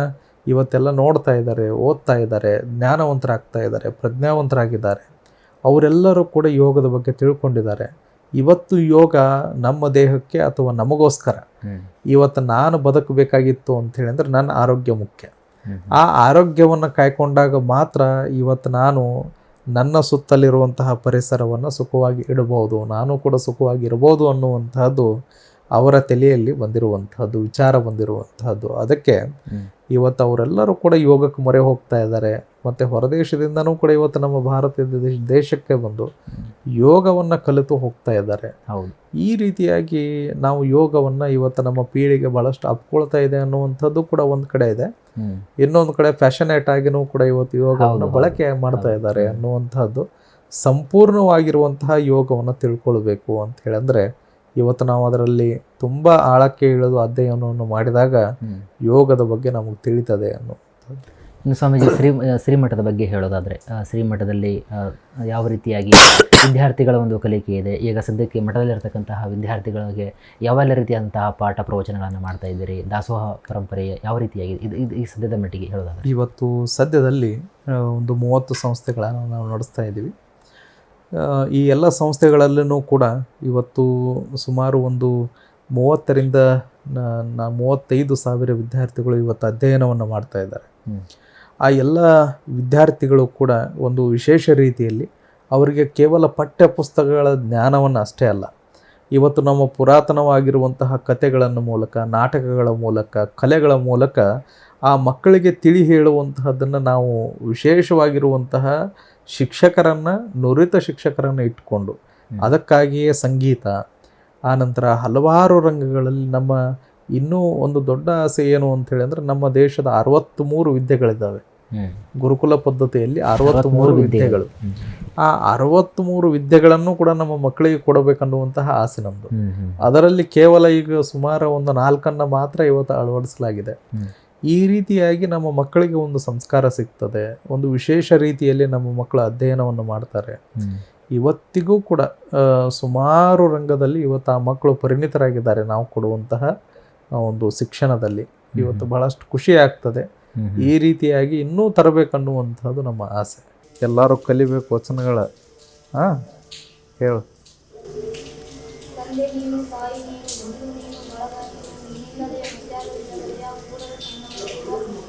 ಇವತ್ತೆಲ್ಲ ನೋಡ್ತಾ ಇದ್ದಾರೆ, ಓದ್ತಾ ಇದ್ದಾರೆ, ಜ್ಞಾನವಂತರಾಗ್ತಾ ಇದ್ದಾರೆ, ಪ್ರಜ್ಞಾವಂತರಾಗಿದ್ದಾರೆ. ಅವರೆಲ್ಲರೂ ಕೂಡ ಯೋಗದ ಬಗ್ಗೆ ತಿಳ್ಕೊಂಡಿದ್ದಾರೆ. ಇವತ್ತು ಯೋಗ ನಮ್ಮ ದೇಹಕ್ಕೆ ಅಥವಾ ನಮಗೋಸ್ಕರ ಇವತ್ತು ನಾನು ಬದುಕಬೇಕಾಗಿತ್ತು ಅಂಥೇಳಿ ಅಂದರೆ ನನ್ನ ಆರೋಗ್ಯ ಮುಖ್ಯ. ಆ ಆರೋಗ್ಯವನ್ನು ಕಾಯ್ಕೊಂಡಾಗ ಮಾತ್ರ ಇವತ್ತು ನಾನು ನನ್ನ ಸುತ್ತಲಿರುವಂತಹ ಪರಿಸರವನ್ನು ಸುಖವಾಗಿ ಇಡಬಹುದು, ನಾನು ಕೂಡ ಸುಖವಾಗಿ ಇರಬಹುದು ಅನ್ನುವಂತಹದ್ದು ಅವರ ತಲೆಯಲ್ಲಿ ಬಂದಿರುವಂತಹದ್ದು, ವಿಚಾರ ಬಂದಿರುವಂತಹದ್ದು. ಅದಕ್ಕೆ ಇವತ್ತು ಅವರೆಲ್ಲರೂ ಕೂಡ ಯೋಗಕ್ಕೆ ಮೊರೆ ಹೋಗ್ತಾ ಇದ್ದಾರೆ. ಮತ್ತು ಹೊರದೇಶದಿಂದನೂ ಕೂಡ ಇವತ್ತು ನಮ್ಮ ಭಾರತದ ದೇಶಕ್ಕೆ ಬಂದು ಯೋಗವನ್ನು ಕಲಿತು ಹೋಗ್ತಾ ಇದ್ದಾರೆ. ಈ ರೀತಿಯಾಗಿ ನಾವು ಯೋಗವನ್ನು ಇವತ್ತು ನಮ್ಮ ಪೀಳಿಗೆ ಭಾಳಷ್ಟು ಅಪ್ಕೊಳ್ತಾ ಇದೆ ಅನ್ನುವಂಥದ್ದು ಕೂಡ ಒಂದು ಕಡೆ ಇದೆ. ಇನ್ನೊಂದು ಕಡೆ ಫ್ಯಾಷನೇಟ್ ಆಗಿನೂ ಕೂಡ ಇವತ್ತು ಯೋಗವನ್ನು ಬಳಕೆ ಮಾಡ್ತಾ ಇದ್ದಾರೆ ಅನ್ನುವಂಥದ್ದು. ಸಂಪೂರ್ಣವಾಗಿರುವಂತಹ ಯೋಗವನ್ನು ತಿಳ್ಕೊಳ್ಬೇಕು ಅಂತ ಹೇಳಂದರೆ ಇವತ್ತು ನಾವು ಅದರಲ್ಲಿ ತುಂಬ ಆಳಕ್ಕೆ ಇಳಿದು ಅಧ್ಯಯನವನ್ನು ಮಾಡಿದಾಗ ಯೋಗದ ಬಗ್ಗೆ ನಮಗೆ ತಿಳಿತದೆ ಅನ್ನುವಂಥದ್ದು. ಇನ್ನು ಸ್ವಾಮೀಜಿ ಶ್ರೀಮಠದ ಬಗ್ಗೆ ಹೇಳೋದಾದರೆ, ಶ್ರೀಮಠದಲ್ಲಿ ಯಾವ ರೀತಿಯಾಗಿ ವಿದ್ಯಾರ್ಥಿಗಳ ಒಂದು ಕಲಿಕೆ ಇದೆ? ಈಗ ಸದ್ಯಕ್ಕೆ ಮಠದಲ್ಲಿರ್ತಕ್ಕಂತಹ ವಿದ್ಯಾರ್ಥಿಗಳಿಗೆ ಯಾವೆಲ್ಲ ರೀತಿಯಾದಂತಹ ಪಾಠ ಪ್ರವಚನಗಳನ್ನು ಮಾಡ್ತಾ ಇದ್ದೀರಿ? ದಾಸೋಹ ಪರಂಪರೆ ಯಾವ ರೀತಿಯಾಗಿ ಇದು ಈ ಸದ್ಯದ ಮಟ್ಟಿಗೆ ಹೇಳೋದಾದರೆ? ಇವತ್ತು ಸದ್ಯದಲ್ಲಿ ಒಂದು 30 ಸಂಸ್ಥೆಗಳನ್ನು ನಾವು ನಡೆಸ್ತಾ ಇದ್ದೀವಿ. ಈ ಎಲ್ಲ ಸಂಸ್ಥೆಗಳಲ್ಲೂ ಕೂಡ ಇವತ್ತು ಸುಮಾರು ಒಂದು 30,000-35,000 ವಿದ್ಯಾರ್ಥಿಗಳು ಇವತ್ತು ಅಧ್ಯಯನವನ್ನು ಮಾಡ್ತಾ ಇದ್ದಾರೆ. ಆ ಎಲ್ಲ ವಿದ್ಯಾರ್ಥಿಗಳು ಕೂಡ ಒಂದು ವಿಶೇಷ ರೀತಿಯಲ್ಲಿ ಅವರಿಗೆ ಕೇವಲ ಪಠ್ಯ ಪುಸ್ತಕಗಳ ಜ್ಞಾನವನ್ನು ಅಷ್ಟೇ ಅಲ್ಲ, ಇವತ್ತು ನಮ್ಮ ಪುರಾತನವಾಗಿರುವಂತಹ ಕಥೆಗಳನ್ನು ಮೂಲಕ, ನಾಟಕಗಳ ಮೂಲಕ, ಕಲೆಗಳ ಮೂಲಕ ಆ ಮಕ್ಕಳಿಗೆ ತಿಳಿ ಹೇಳುವಂತಹದ್ದನ್ನು ನಾವು ವಿಶೇಷವಾಗಿರುವಂತಹ ಶಿಕ್ಷಕರನ್ನು, ನುರಿತ ಶಿಕ್ಷಕರನ್ನು ಇಟ್ಕೊಂಡು ಅದಕ್ಕಾಗಿಯೇ ಸಂಗೀತ, ಆನಂತರ ಹಲವಾರು ರಂಗಗಳಲ್ಲಿ ನಮ್ಮ ಇನ್ನೂ ಒಂದು ದೊಡ್ಡ ಆಸೆ ಏನು ಅಂಥೇಳಿ ಅಂದರೆ ನಮ್ಮ ದೇಶದ 63 ವಿದ್ಯೆಗಳಿದ್ದಾವೆ. ಗುರುಕುಲ ಪದ್ಧತಿಯಲ್ಲಿ 63 ವಿದ್ಯೆಗಳು. ಆ 63 ವಿದ್ಯೆಗಳನ್ನು ಕೂಡ ನಮ್ಮ ಮಕ್ಕಳಿಗೆ ಕೊಡಬೇಕನ್ನುವಂತಹ ಆಸೆ ನಮ್ಮದು. ಅದರಲ್ಲಿ ಕೇವಲ ಈಗ ಸುಮಾರು ಒಂದು 4 ಮಾತ್ರ ಇವತ್ತು ಅಳವಡಿಸಲಾಗಿದೆ. ಈ ರೀತಿಯಾಗಿ ನಮ್ಮ ಮಕ್ಕಳಿಗೆ ಒಂದು ಸಂಸ್ಕಾರ ಸಿಗ್ತದೆ, ಒಂದು ವಿಶೇಷ ರೀತಿಯಲ್ಲಿ ನಮ್ಮ ಮಕ್ಕಳು ಅಧ್ಯಯನವನ್ನು ಮಾಡ್ತಾರೆ. ಇವತ್ತಿಗೂ ಕೂಡ ಸುಮಾರು ರಂಗದಲ್ಲಿ ಇವತ್ತು ಆ ಮಕ್ಕಳು ಪರಿಣಿತರಾಗಿದ್ದಾರೆ ನಾವು ಕೊಡುವಂತಹ ಒಂದು ಶಿಕ್ಷಣದಲ್ಲಿ. ಇವತ್ತು ಬಹಳಷ್ಟು ಖುಷಿ ಆಗ್ತದೆ. ಈ ರೀತಿಯಾಗಿ ಇನ್ನೂ ತರಬೇಕನ್ನುವಂಥದ್ದು ನಮ್ಮ ಆಸೆ. ಎಲ್ಲರೂ ಕಲಿಬೇಕು ವಚನಗಳ. ಹೇಳು.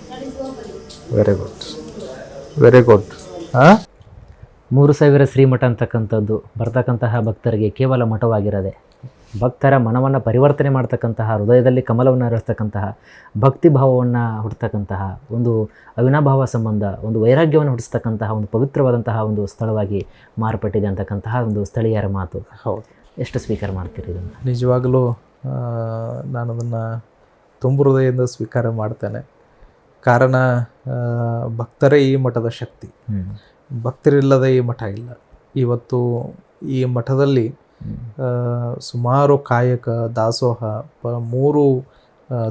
ನಡೆಸುವ ಬಲಿ ವೆರಿ ಗುಡ್, ವೆರಿ ಗುಡ್. ಹಾಂ, 3000 ಶ್ರೀಮಠ ಅಂತಕ್ಕಂಥದ್ದು ಬರ್ತಕ್ಕಂತಹ ಭಕ್ತರಿಗೆ ಕೇವಲ ಮಠವಾಗಿರದೆ ಭಕ್ತರ ಮನವನ್ನು ಪರಿವರ್ತನೆ ಮಾಡ್ತಕ್ಕಂತಹ, ಹೃದಯದಲ್ಲಿ ಕಮಲವನ್ನು ಅರಳಿಸ್ತಕ್ಕಂತಹ, ಭಕ್ತಿ ಭಾವವನ್ನು ಹುಟ್ಟತಕ್ಕಂತಹ, ಒಂದು ಅವಿನಾಭಾವ ಸಂಬಂಧ, ಒಂದು ವೈರಾಗ್ಯವನ್ನು ಹುಟ್ಟಿಸ್ತಕ್ಕಂತಹ ಒಂದು ಪವಿತ್ರವಾದಂತಹ ಒಂದು ಸ್ಥಳವಾಗಿ ಮಾರ್ಪಟ್ಟಿದೆ ಅಂತಕ್ಕಂತಹ ಒಂದು ಸ್ಥಳೀಯರ ಮಾತು. ಹೌದು. ಎಷ್ಟು ಸ್ವೀಕಾರ ಮಾಡ್ತೀರಿ ಇದನ್ನು? ನಿಜವಾಗಲೂ ನಾನು ಅದನ್ನು ತುಂಬ ಹೃದಯದಿಂದ ಸ್ವೀಕಾರ ಮಾಡ್ತೇನೆ. ಕಾರಣ ಭಕ್ತರೇ ಈ ಮಠದ ಶಕ್ತಿ. ಭಕ್ತರಿಲ್ಲದೆ ಈ ಮಠ ಇಲ್ಲ. ಇವತ್ತು ಈ ಮಠದಲ್ಲಿ ಸುಮಾರು ಕಾಯಕ ದಾಸೋಹ, 3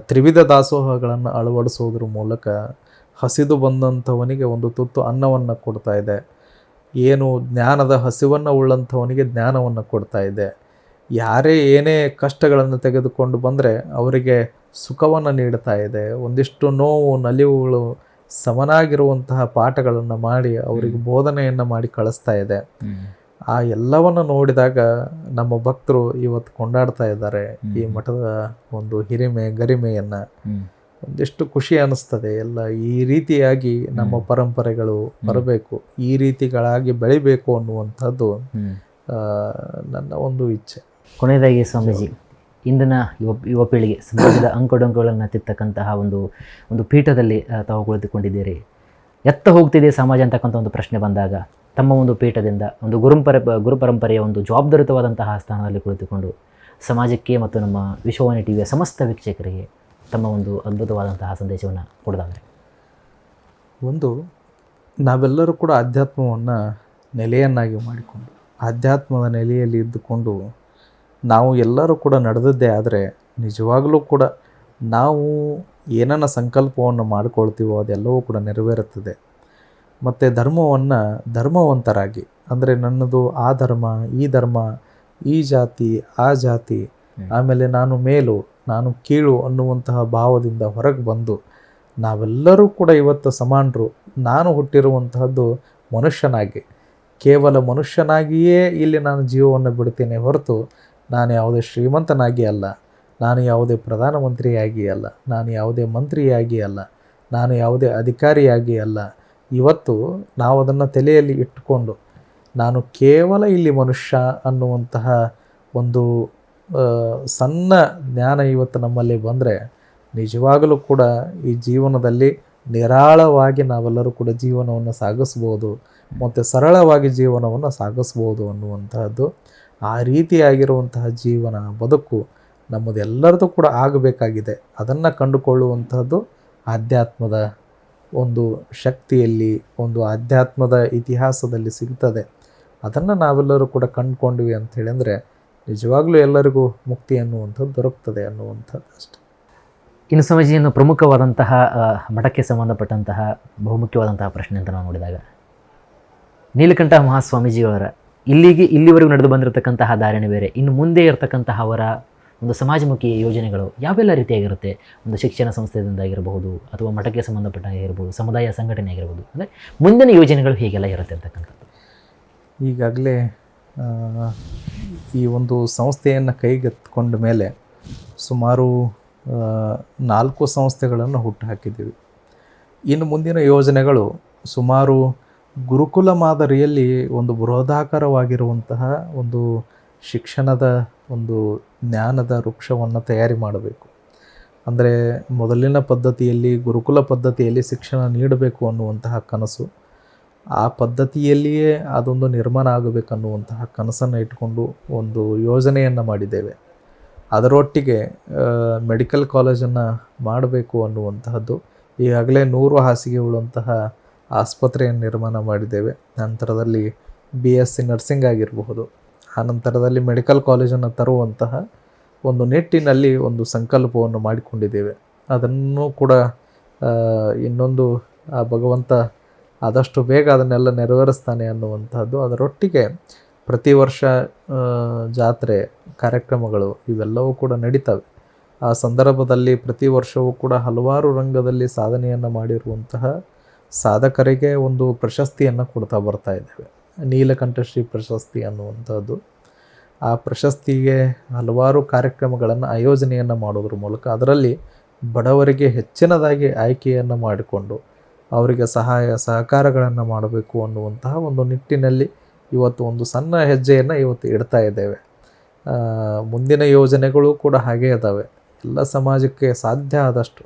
ತ್ರಿವಿಧ ದಾಸೋಹಗಳನ್ನು ಅಳವಡಿಸೋದ್ರ ಮೂಲಕ ಹಸಿದು ಬಂದಂಥವನಿಗೆ ಒಂದು ತುತ್ತು ಅನ್ನವನ್ನು ಕೊಡ್ತಾ ಇದೆ. ಏನು ಜ್ಞಾನದ ಹಸಿವನ್ನು ಉಳ್ಳಂಥವನಿಗೆ ಜ್ಞಾನವನ್ನು ಕೊಡ್ತಾ ಇದೆ. ಯಾರೇ ಏನೇ ಕಷ್ಟಗಳನ್ನು ತೆಗೆದುಕೊಂಡು ಬಂದರೆ ಅವರಿಗೆ ಸುಖವನ್ನು ನೀಡ್ತಾ ಇದೆ. ಒಂದಿಷ್ಟು ನೋವು ನಲಿವುಗಳು ಸಮನಾಗಿರುವಂತಹ ಪಾಠಗಳನ್ನು ಮಾಡಿ ಅವರಿಗೆ ಬೋಧನೆಯನ್ನು ಮಾಡಿ ಕಳಿಸ್ತಾ ಇದೆ. ಆ ಎಲ್ಲವನ್ನು ನೋಡಿದಾಗ ನಮ್ಮ ಭಕ್ತರು ಇವತ್ತು ಕೊಂಡಾಡ್ತಾ ಇದ್ದಾರೆ ಈ ಮಠದ ಒಂದು ಹಿರಿಮೆ ಗರಿಮೆಯನ್ನು. ಒಂದಿಷ್ಟು ಖುಷಿ ಅನ್ನಿಸ್ತದೆ. ಎಲ್ಲ ಈ ರೀತಿಯಾಗಿ ನಮ್ಮ ಪರಂಪರೆಗಳು ಬರಬೇಕು, ಈ ರೀತಿಗಳಾಗಿ ಬೆಳಿಬೇಕು ಅನ್ನುವಂಥದ್ದು ನನ್ನ ಒಂದು ಇಚ್ಛೆ. ಕೊನೆಯದಾಗಿ ಸ್ವಾಮೀಜಿ, ಇಂದಿನ ಯುವ ಪೀಳಿಗೆ ಸಮಾಜದ ಅಂಕುಡೊಂಕುಗಳನ್ನು ತಿರ್ತಕ್ಕಂತಹ ಒಂದು ಪೀಠದಲ್ಲಿ ತಾವು ಕುಳಿತುಕೊಂಡಿದ್ದೀರಿ. ಎತ್ತ ಹೋಗ್ತಿದೆ ಸಮಾಜ ಅಂತಕ್ಕಂಥ ಒಂದು ಪ್ರಶ್ನೆ ಬಂದಾಗ ತಮ್ಮ ಒಂದು ಪೀಠದಿಂದ ಒಂದು ಗುರುಪರಂಪರೆಯ ಒಂದು ಜವಾಬ್ದಾರಿತವಾದಂತಹ ಸ್ಥಾನದಲ್ಲಿ ಕುಳಿತುಕೊಂಡು ಸಮಾಜಕ್ಕೆ ಮತ್ತು ನಮ್ಮ ವಿಶ್ವವಾಣಿ ಟಿವಿಯ ಸಮಸ್ತ ವೀಕ್ಷಕರಿಗೆ ತಮ್ಮ ಒಂದು ಅದ್ಭುತವಾದಂತಹ ಸಂದೇಶವನ್ನು ಕೊಡೋದಾದರೆ. ಒಂದು, ನಾವೆಲ್ಲರೂ ಕೂಡ ಆಧ್ಯಾತ್ಮವನ್ನು ನೆಲೆಯನ್ನಾಗಿ ಮಾಡಿಕೊಂಡು ಆಧ್ಯಾತ್ಮದ ನೆಲೆಯಲ್ಲಿ ಇದ್ದುಕೊಂಡು ನಾವು ಎಲ್ಲರೂ ಕೂಡ ನಡೆದದ್ದೇ ಆದರೆ ನಿಜವಾಗಲೂ ಕೂಡ ನಾವು ಏನನ್ನ ಸಂಕಲ್ಪವನ್ನು ಮಾಡಿಕೊಳ್ತೀವೋ ಅದೆಲ್ಲವೂ ಕೂಡ ನೆರವೇರುತ್ತದೆ. ಮತ್ತು ಧರ್ಮವನ್ನು ಧರ್ಮವಂತರಾಗಿ, ಅಂದರೆ ನನ್ನದು ಆ ಧರ್ಮ, ಈ ಧರ್ಮ, ಈ ಜಾತಿ, ಆ ಜಾತಿ, ಆಮೇಲೆ ನಾನು ಮೇಲು ನಾನು ಕೀಳು ಅನ್ನುವಂತಹ ಭಾವದಿಂದ ಹೊರಗೆ ಬಂದು ನಾವೆಲ್ಲರೂ ಕೂಡ ಇವತ್ತು ಸಮಾನರು. ನಾನು ಹುಟ್ಟಿರುವಂತಹದ್ದು ಮನುಷ್ಯನಾಗಿ, ಕೇವಲ ಮನುಷ್ಯನಾಗಿಯೇ ಇಲ್ಲಿ ನಾನು ಜೀವವನ್ನು ಬಿಡ್ತೇನೆ ಹೊರತು ನಾನು ಯಾವುದೇ ಶ್ರೀಮಂತನಾಗಿ ಅಲ್ಲ, ನಾನು ಯಾವುದೇ ಪ್ರಧಾನಮಂತ್ರಿಯಾಗಿ ಅಲ್ಲ, ನಾನು ಯಾವುದೇ ಮಂತ್ರಿಯಾಗಿ ಅಲ್ಲ, ನಾನು ಯಾವುದೇ ಅಧಿಕಾರಿಯಾಗಿ ಅಲ್ಲ. ಇವತ್ತು ನಾವು ಅದನ್ನು ತಲೆಯಲ್ಲಿ ಇಟ್ಟುಕೊಂಡು ನಾನು ಕೇವಲ ಇಲ್ಲಿ ಮನುಷ್ಯ ಅನ್ನುವಂತಹ ಒಂದು ಸಣ್ಣ ಜ್ಞಾನ ಇವತ್ತು ನಮ್ಮಲ್ಲಿ ಬಂದರೆ ನಿಜವಾಗಲೂ ಕೂಡ ಈ ಜೀವನದಲ್ಲಿ ನಿರಾಳವಾಗಿ ನಾವೆಲ್ಲರೂ ಕೂಡ ಜೀವನವನ್ನು ಸಾಗಿಸ್ಬೋದು ಮತ್ತು ಸರಳವಾಗಿ ಜೀವನವನ್ನು ಸಾಗಿಸ್ಬೋದು ಅನ್ನುವಂತಹದ್ದು. ಆ ರೀತಿಯಾಗಿರುವಂತಹ ಜೀವನ ಬದುಕು ನಮ್ಮದೆಲ್ಲರದು ಕೂಡ ಆಗಬೇಕಾಗಿದೆ. ಅದನ್ನು ಕಂಡುಕೊಳ್ಳುವಂತಹದ್ದು ಆಧ್ಯಾತ್ಮದ ಒಂದು ಶಕ್ತಿಯಲ್ಲಿ, ಒಂದು ಆಧ್ಯಾತ್ಮದ ಇತಿಹಾಸದಲ್ಲಿ ಸಿಗ್ತದೆ. ಅದನ್ನು ನಾವೆಲ್ಲರೂ ಕೂಡ ಕಂಡುಕೊಂಡ್ವಿ ಅಂಥೇಳಿ ಅಂದರೆ ನಿಜವಾಗ್ಲೂ ಎಲ್ಲರಿಗೂ ಮುಕ್ತಿ ಅನ್ನುವಂಥದ್ದು ದೊರಕ್ತದೆ ಅನ್ನುವಂಥದ್ದು ಅಷ್ಟೆ. ಇನ್ನು ಸ್ವಾಮೀಜಿಯನ್ನು ಪ್ರಮುಖವಾದಂತಹ ಮಠಕ್ಕೆ ಸಂಬಂಧಪಟ್ಟಂತಹ ಬಹುಮುಖ್ಯವಾದಂತಹ ಪ್ರಶ್ನೆ ಅಂತ ನಾವು ನೋಡಿದಾಗ, ನೀಲಕಂಠ ಮಹಾಸ್ವಾಮೀಜಿಯವರ ಇಲ್ಲಿವರೆಗೂ ನಡೆದು ಬಂದಿರತಕ್ಕಂತಹ ಧಾರಣೆ ಬೇರೆ, ಇನ್ನು ಮುಂದೆ ಇರತಕ್ಕಂತಹ ಅವರ ಒಂದು ಸಮಾಜಮುಖಿ ಯೋಜನೆಗಳು ಯಾವೆಲ್ಲ ರೀತಿಯಾಗಿರುತ್ತೆ? ಒಂದು ಶಿಕ್ಷಣ ಸಂಸ್ಥೆಯಿಂದ ಆಗಿರಬಹುದು, ಅಥವಾ ಮಠಕ್ಕೆ ಸಂಬಂಧಪಟ್ಟಾಗಿರ್ಬೋದು, ಸಮುದಾಯ ಸಂಘಟನೆ ಆಗಿರ್ಬೋದು, ಅಂದರೆ ಮುಂದಿನ ಯೋಜನೆಗಳು ಹೀಗೆಲ್ಲ ಇರುತ್ತೆ ಅಂತಕ್ಕಂಥದ್ದು. ಈಗಾಗಲೇ ಈ ಒಂದು ಸಂಸ್ಥೆಯನ್ನು ಕೈಗೆತ್ತಿಕೊಂಡ ಮೇಲೆ ಸುಮಾರು 4 ಸಂಸ್ಥೆಗಳನ್ನು ಹುಟ್ಟುಹಾಕಿದ್ದೀವಿ. ಇನ್ನು ಮುಂದಿನ ಯೋಜನೆಗಳು ಸುಮಾರು ಗುರುಕುಲ ಮಾದರಿಯಲ್ಲಿ ಒಂದು ಬೃಹದಾಕಾರವಾಗಿರುವಂತಹ ಒಂದು ಶಿಕ್ಷಣದ ಒಂದು ಜ್ಞಾನದ ವೃಕ್ಷವನ್ನು ತಯಾರಿ ಮಾಡಬೇಕು. ಅಂದರೆ ಮೊದಲಿನ ಪದ್ಧತಿಯಲ್ಲಿ, ಗುರುಕುಲ ಪದ್ಧತಿಯಲ್ಲಿ ಶಿಕ್ಷಣ ನೀಡಬೇಕು ಅನ್ನುವಂತಹ ಕನಸು, ಆ ಪದ್ಧತಿಯಲ್ಲಿಯೇ ಅದೊಂದು ನಿರ್ಮಾಣ ಆಗಬೇಕನ್ನುವಂತಹ ಕನಸನ್ನು ಇಟ್ಕೊಂಡು ಒಂದು ಯೋಜನೆಯನ್ನು ಮಾಡಿದ್ದೇವೆ. ಅದರೊಟ್ಟಿಗೆ ಮೆಡಿಕಲ್ ಕಾಲೇಜನ್ನು ಮಾಡಬೇಕು ಅನ್ನುವಂತಹದ್ದು. ಈಗಾಗಲೇ 100 ಹಾಸಿಗೆ ಉಳ್ಳಂತಹ ಆಸ್ಪತ್ರೆಯನ್ನು ನಿರ್ಮಾಣ ಮಾಡಿದ್ದೇವೆ. ನಂತರದಲ್ಲಿ BSc ನರ್ಸಿಂಗ್ ಆಗಿರಬಹುದು, ಆ ನಂತರದಲ್ಲಿ ಮೆಡಿಕಲ್ ಕಾಲೇಜನ್ನು ತರುವಂತಹ ಒಂದು ನಿಟ್ಟಿನಲ್ಲಿ ಒಂದು ಸಂಕಲ್ಪವನ್ನು ಮಾಡಿಕೊಂಡಿದ್ದೇವೆ. ಅದನ್ನು ಕೂಡ ಇನ್ನೊಂದು ಆ ಭಗವಂತ ಆದಷ್ಟು ಬೇಗ ಅದನ್ನೆಲ್ಲ ನೆರವೇರಿಸ್ತಾನೆ ಅನ್ನುವಂಥದ್ದು. ಅದರೊಟ್ಟಿಗೆ ಪ್ರತಿ ವರ್ಷ ಜಾತ್ರೆ ಕಾರ್ಯಕ್ರಮಗಳು ಇವೆಲ್ಲವೂ ಕೂಡ ನಡೀತವೆ. ಆ ಸಂದರ್ಭದಲ್ಲಿ ಪ್ರತಿ ವರ್ಷವೂ ಕೂಡ ಹಲವಾರು ರಂಗದಲ್ಲಿ ಸಾಧನೆಯನ್ನು ಮಾಡಿರುವಂತಹ ಸಾಧಕರಿಗೆ ಒಂದು ಪ್ರಶಸ್ತಿಯನ್ನು ಕೊಡ್ತಾ ಬರ್ತಾ ಇದ್ದೇವೆ, ನೀಲಕಂಠಶ್ರೀ ಪ್ರಶಸ್ತಿ ಅನ್ನುವಂಥದ್ದು. ಆ ಪ್ರಶಸ್ತಿಗೆ ಹಲವಾರು ಕಾರ್ಯಕ್ರಮಗಳನ್ನು ಆಯೋಜನೆಯನ್ನು ಮಾಡೋದ್ರ ಮೂಲಕ ಅದರಲ್ಲಿ ಬಡವರಿಗೆ ಹೆಚ್ಚಿನದಾಗಿ ಆಯ್ಕೆಯನ್ನು ಮಾಡಿಕೊಂಡು ಅವರಿಗೆ ಸಹಾಯ ಸಹಕಾರಗಳನ್ನು ಮಾಡಬೇಕು ಅನ್ನುವಂತಹ ಒಂದು ನಿಟ್ಟಿನಲ್ಲಿ ಇವತ್ತು ಒಂದು ಸಣ್ಣ ಹೆಜ್ಜೆಯನ್ನು ಇವತ್ತು ಇಡ್ತಾ ಇದ್ದೇವೆ. ಮುಂದಿನ ಯೋಜನೆಗಳು ಕೂಡ ಹಾಗೇ ಇದ್ದಾವೆ. ಎಲ್ಲ ಸಮಾಜಕ್ಕೆ ಸಾಧ್ಯ ಆದಷ್ಟು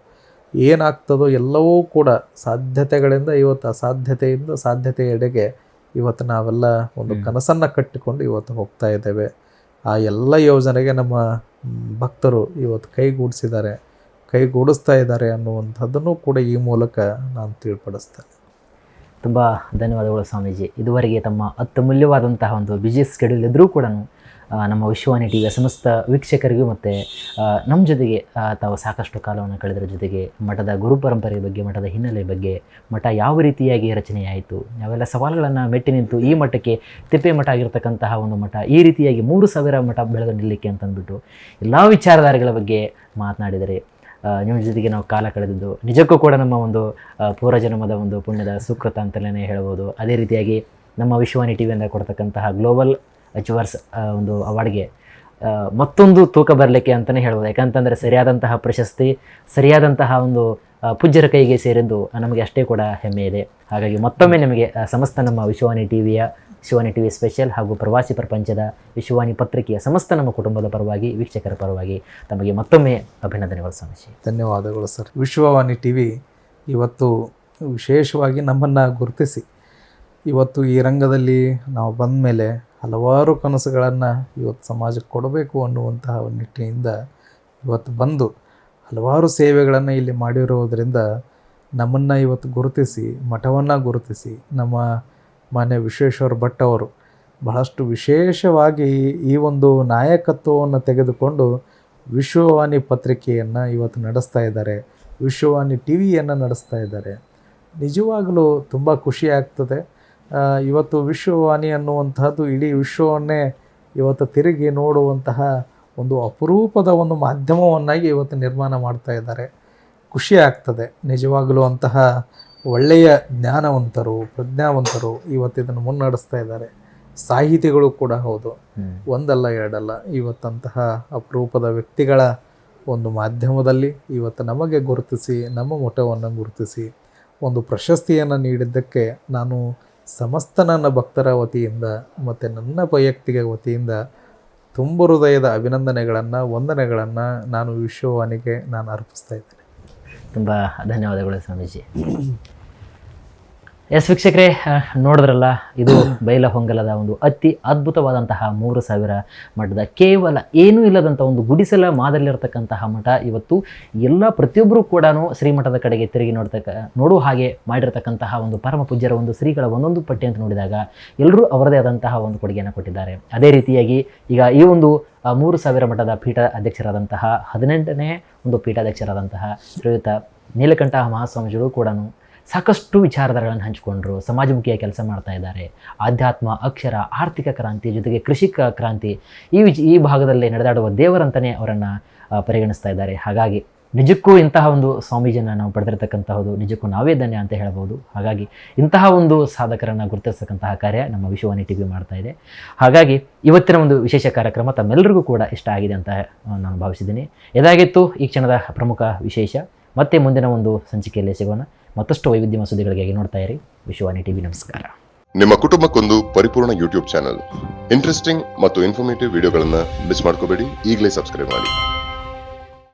ಏನಾಗ್ತದೋ ಎಲ್ಲವೂ ಕೂಡ ಸಾಧ್ಯತೆಗಳಿಂದ ಇವತ್ತು ಅಸಾಧ್ಯತೆಯಿಂದ ಸಾಧ್ಯತೆಯೆಡೆಗೆ ಇವತ್ತು ನಾವೆಲ್ಲ ಒಂದು ಕನಸನ್ನು ಕಟ್ಟಿಕೊಂಡು ಇವತ್ತು ಹೋಗ್ತಾ ಇದ್ದೇವೆ. ಆ ಎಲ್ಲ ಯೋಜನೆಗೆ ನಮ್ಮ ಭಕ್ತರು ಇವತ್ತು ಕೈಗೂಡಿಸ್ತಾ ಇದ್ದಾರೆ ಅನ್ನುವಂಥದ್ದನ್ನು ಕೂಡ ಈ ಮೂಲಕ ನಾನು ತಿಳಿಪಡಿಸ್ತೇನೆ. ತುಂಬ ಧನ್ಯವಾದಗಳು ಸ್ವಾಮೀಜಿ. ಇದುವರೆಗೆ ತಮ್ಮ ಅತ್ಯಮೂಲ್ಯವಾದಂತಹ ಒಂದು ಬಿಜಿ ಸ್ಕೆಡ್ಯೂಲ್ ಇದ್ದರೂ ಕೂಡ ನಮ್ಮ ವಿಶ್ವವಾಣಿ ಟಿವಿಯ ಸಮಸ್ತ ವೀಕ್ಷಕರಿಗೂ ಮತ್ತು ನಮ್ಮ ಜೊತೆಗೆ ತಾವು ಸಾಕಷ್ಟು ಕಾಲವನ್ನು ಕಳೆದರ ಜೊತೆಗೆ ಮಠದ ಗುರು ಪರಂಪರೆ ಬಗ್ಗೆ, ಮಠದ ಹಿನ್ನೆಲೆ ಬಗ್ಗೆ, ಮಠ ಯಾವ ರೀತಿಯಾಗಿ ರಚನೆಯಾಯಿತು, ಯಾವೆಲ್ಲ ಸವಾಲುಗಳನ್ನು ಮೆಟ್ಟಿ ನಿಂತು ಈ ಮಠಕ್ಕೆ ತಿಪ್ಪೆ ಮಠ ಆಗಿರ್ತಕ್ಕಂತಹ ಒಂದು ಮಠ ಈ ರೀತಿಯಾಗಿ 3,000 ಮಠ ಬೆಳೆದು ನಿಲ್ಲಕ್ಕೆ ಅಂತಂದ್ಬಿಟ್ಟು ಎಲ್ಲ ವಿಚಾರಧಾರೆಗಳ ಬಗ್ಗೆ ಮಾತನಾಡಿದರೆ ನಿಮ್ಮ ಜೊತೆಗೆ ನಾವು ಕಾಲ ಕಳೆದಿದ್ದು ನಿಜಕ್ಕೂ ಕೂಡ ನಮ್ಮ ಒಂದು ಪೂರ್ವಜನ್ಮದ ಒಂದು ಪುಣ್ಯದ ಸುಕೃತ ಅಂತಲೇ ಹೇಳ್ಬೋದು. ಅದೇ ರೀತಿಯಾಗಿ ನಮ್ಮ ವಿಶ್ವವಾಣಿ ಟಿವಿಯಿಂದ ಕೊಡ್ತಕ್ಕಂತಹ ಗ್ಲೋಬಲ್ ಅಚೀವರ್ಸ್ ಒಂದು ಅವಾರ್ಡ್ಗೆ ಮತ್ತೊಂದು ತೂಕ ಬರಲಿಕ್ಕೆ ಅಂತಲೇ ಹೇಳ್ಬೋದು. ಯಾಕಂತಂದರೆ ಸರಿಯಾದಂತಹ ಪ್ರಶಸ್ತಿ, ಸರಿಯಾದಂತಹ ಒಂದು ಪೂಜ್ಯರ ಕೈಗೆ ಸೇರಿದ್ದು ನಮಗೆ ಅಷ್ಟೇ ಕೂಡ ಹೆಮ್ಮೆ ಇದೆ. ಹಾಗಾಗಿ ಮತ್ತೊಮ್ಮೆ ನಿಮಗೆ ಸಮಸ್ತ ನಮ್ಮ ವಿಶ್ವವಾಣಿ ಟಿವಿ ಸ್ಪೆಷಲ್ ಹಾಗೂ ಪ್ರವಾಸಿ ಪ್ರಪಂಚದ ವಿಶ್ವವಾಣಿ ಪತ್ರಿಕೆಯ ಸಮಸ್ತ ನಮ್ಮ ಕುಟುಂಬದ ಪರವಾಗಿ, ವೀಕ್ಷಕರ ಪರವಾಗಿ ತಮಗೆ ಮತ್ತೊಮ್ಮೆ ಅಭಿನಂದನೆಗಳು ಸ್ವಾಮೀಜಿ. ಧನ್ಯವಾದಗಳು ಸರ್. ವಿಶ್ವವಾಣಿ ಟಿವಿ ಇವತ್ತು ವಿಶೇಷವಾಗಿ ನಮ್ಮನ್ನು ಗುರುತಿಸಿ ಇವತ್ತು ಈ ರಂಗದಲ್ಲಿ ನಾವು ಬಂದ ಮೇಲೆ ಹಲವಾರು ಕನಸುಗಳನ್ನು ಇವತ್ತು ಸಮಾಜಕ್ಕೆ ಕೊಡಬೇಕು ಅನ್ನುವಂತಹ ನಿಟ್ಟಿನಿಂದ ಇವತ್ತು ಬಂದು ಹಲವಾರು ಸೇವೆಗಳನ್ನು ಇಲ್ಲಿ ಮಾಡಿರುವುದರಿಂದ ನಮ್ಮನ್ನು ಇವತ್ತು ಗುರುತಿಸಿ, ಮಠವನ್ನು ಗುರುತಿಸಿ, ನಮ್ಮ ಮಾನ್ಯ ವಿಶ್ವೇಶ್ವರ ಭಟ್ ಅವರು ಬಹಳಷ್ಟು ವಿಶೇಷವಾಗಿ ಈ ಒಂದು ನಾಯಕತ್ವವನ್ನು ತೆಗೆದುಕೊಂಡು ವಿಶ್ವವಾಣಿ ಪತ್ರಿಕೆಯನ್ನು ಇವತ್ತು ನಡೆಸ್ತಾ ಇದ್ದಾರೆ, ವಿಶ್ವವಾಣಿ ಟಿವಿಯನ್ನು ನಡೆಸ್ತಾ ಇದ್ದಾರೆ. ನಿಜವಾಗಲೂ ತುಂಬ ಖುಷಿ ಆಗ್ತದೆ. ಇವತ್ತು ವಿಶ್ವವಾಣಿ ಅನ್ನುವಂತಹದ್ದು ಇಡೀ ವಿಶ್ವವನ್ನೇ ಇವತ್ತು ತಿರುಗಿ ನೋಡುವಂತಹ ಒಂದು ಅಪರೂಪದ ಒಂದು ಮಾಧ್ಯಮವನ್ನಾಗಿ ಇವತ್ತು ನಿರ್ಮಾಣ ಮಾಡ್ತಾ ಇದ್ದಾರೆ. ಖುಷಿ ಆಗ್ತದೆ ನಿಜವಾಗಲೂ. ಅಂತಹ ಒಳ್ಳೆಯ ಜ್ಞಾನವಂತರು, ಪ್ರಜ್ಞಾವಂತರು ಇವತ್ತು ಇದನ್ನು ಮುನ್ನಡೆಸ್ತಾ ಇದ್ದಾರೆ. ಸಾಹಿತಿಗಳು ಕೂಡ ಹೌದು, ಒಂದಲ್ಲ ಎರಡಲ್ಲ. ಇವತ್ತಂತಹ ಅಪರೂಪದ ವ್ಯಕ್ತಿಗಳ ಒಂದು ಮಾಧ್ಯಮದಲ್ಲಿ ಇವತ್ತು ನಮಗೆ ಗುರುತಿಸಿ, ನಮ್ಮ ಮಠವನ್ನು ಗುರುತಿಸಿ ಒಂದು ಪ್ರಶಸ್ತಿಯನ್ನು ನೀಡಿದ್ದಕ್ಕೆ ನಾನು ಸಮಸ್ತ ನನ್ನ ಭಕ್ತರ ವತಿಯಿಂದ ಮತ್ತು ನನ್ನ ವೈಯಕ್ತಿಕ ವತಿಯಿಂದ ತುಂಬ ಹೃದಯದ ಅಭಿನಂದನೆಗಳನ್ನು, ವಂದನೆಗಳನ್ನು ನಾನು ವಿಶ್ವವಾಣಿಗೆ ನಾನು ಅರ್ಪಿಸ್ತಾ ಇದ್ದೇನೆ. ತುಂಬ ಧನ್ಯವಾದಗಳು ಸ್ವಾಮೀಜಿ. ವೀಕ್ಷಕರೇ, ನೋಡಿದ್ರಲ್ಲ, ಇದು ಬೈಲಹೊಂಗಲದ ಒಂದು ಅತಿ ಅದ್ಭುತವಾದಂತಹ 3,000 ಮಠದ ಕೇವಲ ಏನೂ ಇಲ್ಲದಂಥ ಒಂದು ಗುಡಿಸಲ ಮಾದರಿಲಿರ್ತಕ್ಕಂತಹ ಮಠ ಇವತ್ತು ಎಲ್ಲ ಪ್ರತಿಯೊಬ್ಬರೂ ಕೂಡ ಶ್ರೀಮಠದ ಕಡೆಗೆ ತಿರುಗಿ ನೋಡುವ ಹಾಗೆ ಮಾಡಿರ್ತಕ್ಕಂತಹ ಒಂದು ಪರಮ ಪೂಜ್ಯರ ಒಂದು ಶ್ರೀಗಳ ಒಂದೊಂದು ಪಟ್ಟಿ ಅಂತ ನೋಡಿದಾಗ ಎಲ್ಲರೂ ಅವರದೇ ಆದಂತಹ ಒಂದು ಕೊಡುಗೆಯನ್ನು ಕೊಟ್ಟಿದ್ದಾರೆ. ಅದೇ ರೀತಿಯಾಗಿ ಈಗ ಈ ಒಂದು 3,000 ಮಠದ ಪೀಠ ಅಧ್ಯಕ್ಷರಾದಂತಹ 18ನೇ ಒಂದು ಪೀಠಾಧ್ಯಕ್ಷರಾದಂತಹ ಶ್ರೀಯುತ ನೀಲಕಂಠ ಮಹಾಸ್ವಾಮೀಜಿಗಳು ಕೂಡ ಸಾಕಷ್ಟು ವಿಚಾರಧಾರೆಗಳನ್ನು ಹಂಚಿಕೊಂಡ್ರು, ಸಮಾಜಮುಖಿಯಾಗಿ ಕೆಲಸ ಮಾಡ್ತಾ ಇದ್ದಾರೆ. ಆಧ್ಯಾತ್ಮ, ಅಕ್ಷರ, ಆರ್ಥಿಕ ಕ್ರಾಂತಿ ಜೊತೆಗೆ ಕೃಷಿಕ ಕ್ರಾಂತಿ ಈ ಭಾಗದಲ್ಲಿ ನಡೆದಾಡುವ ದೇವರಂತಲೇ ಅವರನ್ನು ಪರಿಗಣಿಸ್ತಾ ಇದ್ದಾರೆ. ಹಾಗಾಗಿ ನಿಜಕ್ಕೂ ಇಂತಹ ಒಂದು ಸ್ವಾಮೀಜಿಯನ್ನು ನಾವು ಪಡೆದಿರತಕ್ಕಂತಹದ್ದು ನಿಜಕ್ಕೂ ನಾವೇ ಧನ್ಯ ಅಂತ ಹೇಳ್ಬೋದು. ಹಾಗಾಗಿ ಇಂತಹ ಒಂದು ಸಾಧಕರನ್ನು ಗುರುತಿಸ್ತಕ್ಕಂತಹ ಕಾರ್ಯ ನಮ್ಮ ವಿಶ್ವವಾಣಿ ಟಿವಿ ಮಾಡ್ತಾ ಇದೆ. ಹಾಗಾಗಿ ಇವತ್ತಿನ ಒಂದು ವಿಶೇಷ ಕಾರ್ಯಕ್ರಮ ತಮ್ಮೆಲ್ಲರಿಗೂ ಕೂಡ ಇಷ್ಟ ಆಗಿದೆ ಅಂತ ನಾನು ಭಾವಿಸಿದ್ದೀನಿ. ಇದಾಗಿತ್ತು ಈ ಕ್ಷಣದ ಪ್ರಮುಖ ವಿಶೇಷ. ಮತ್ತೆ ಮುಂದಿನ ಒಂದು ಸಂಚಿಕೆಯಲ್ಲಿ ಸಿಗೋಣ. ಮತ್ತಷ್ಟು ವೈವಿಧ್ಯಮಯ ಸುದ್ದಿಗಳಿಗಾಗಿ ನೋಡ್ತಾ ಇರಿ ವಿಶ್ವವಾಣಿ ಟಿವಿ. ನಮಸ್ಕಾರ. ನಿಮ್ಮ ಕುಟುಂಬಕ್ಕೊಂದು ಪರಿಪೂರ್ಣ ಯೂಟ್ಯೂಬ್ ಚಾನಲ್. ಇಂಟ್ರೆಸ್ಟಿಂಗ್ ಮತ್ತು ಇನ್ಫಾರ್ಮೇಟಿವ್ ವಿಡಿಯೋಗಳನ್ನು ಮಿಸ್ ಮಾಡ್ಕೋಬೇಡಿ. ಈಗಲೇ ಸಬ್ಸ್ಕ್ರೈಬ್ ಮಾಡಿ.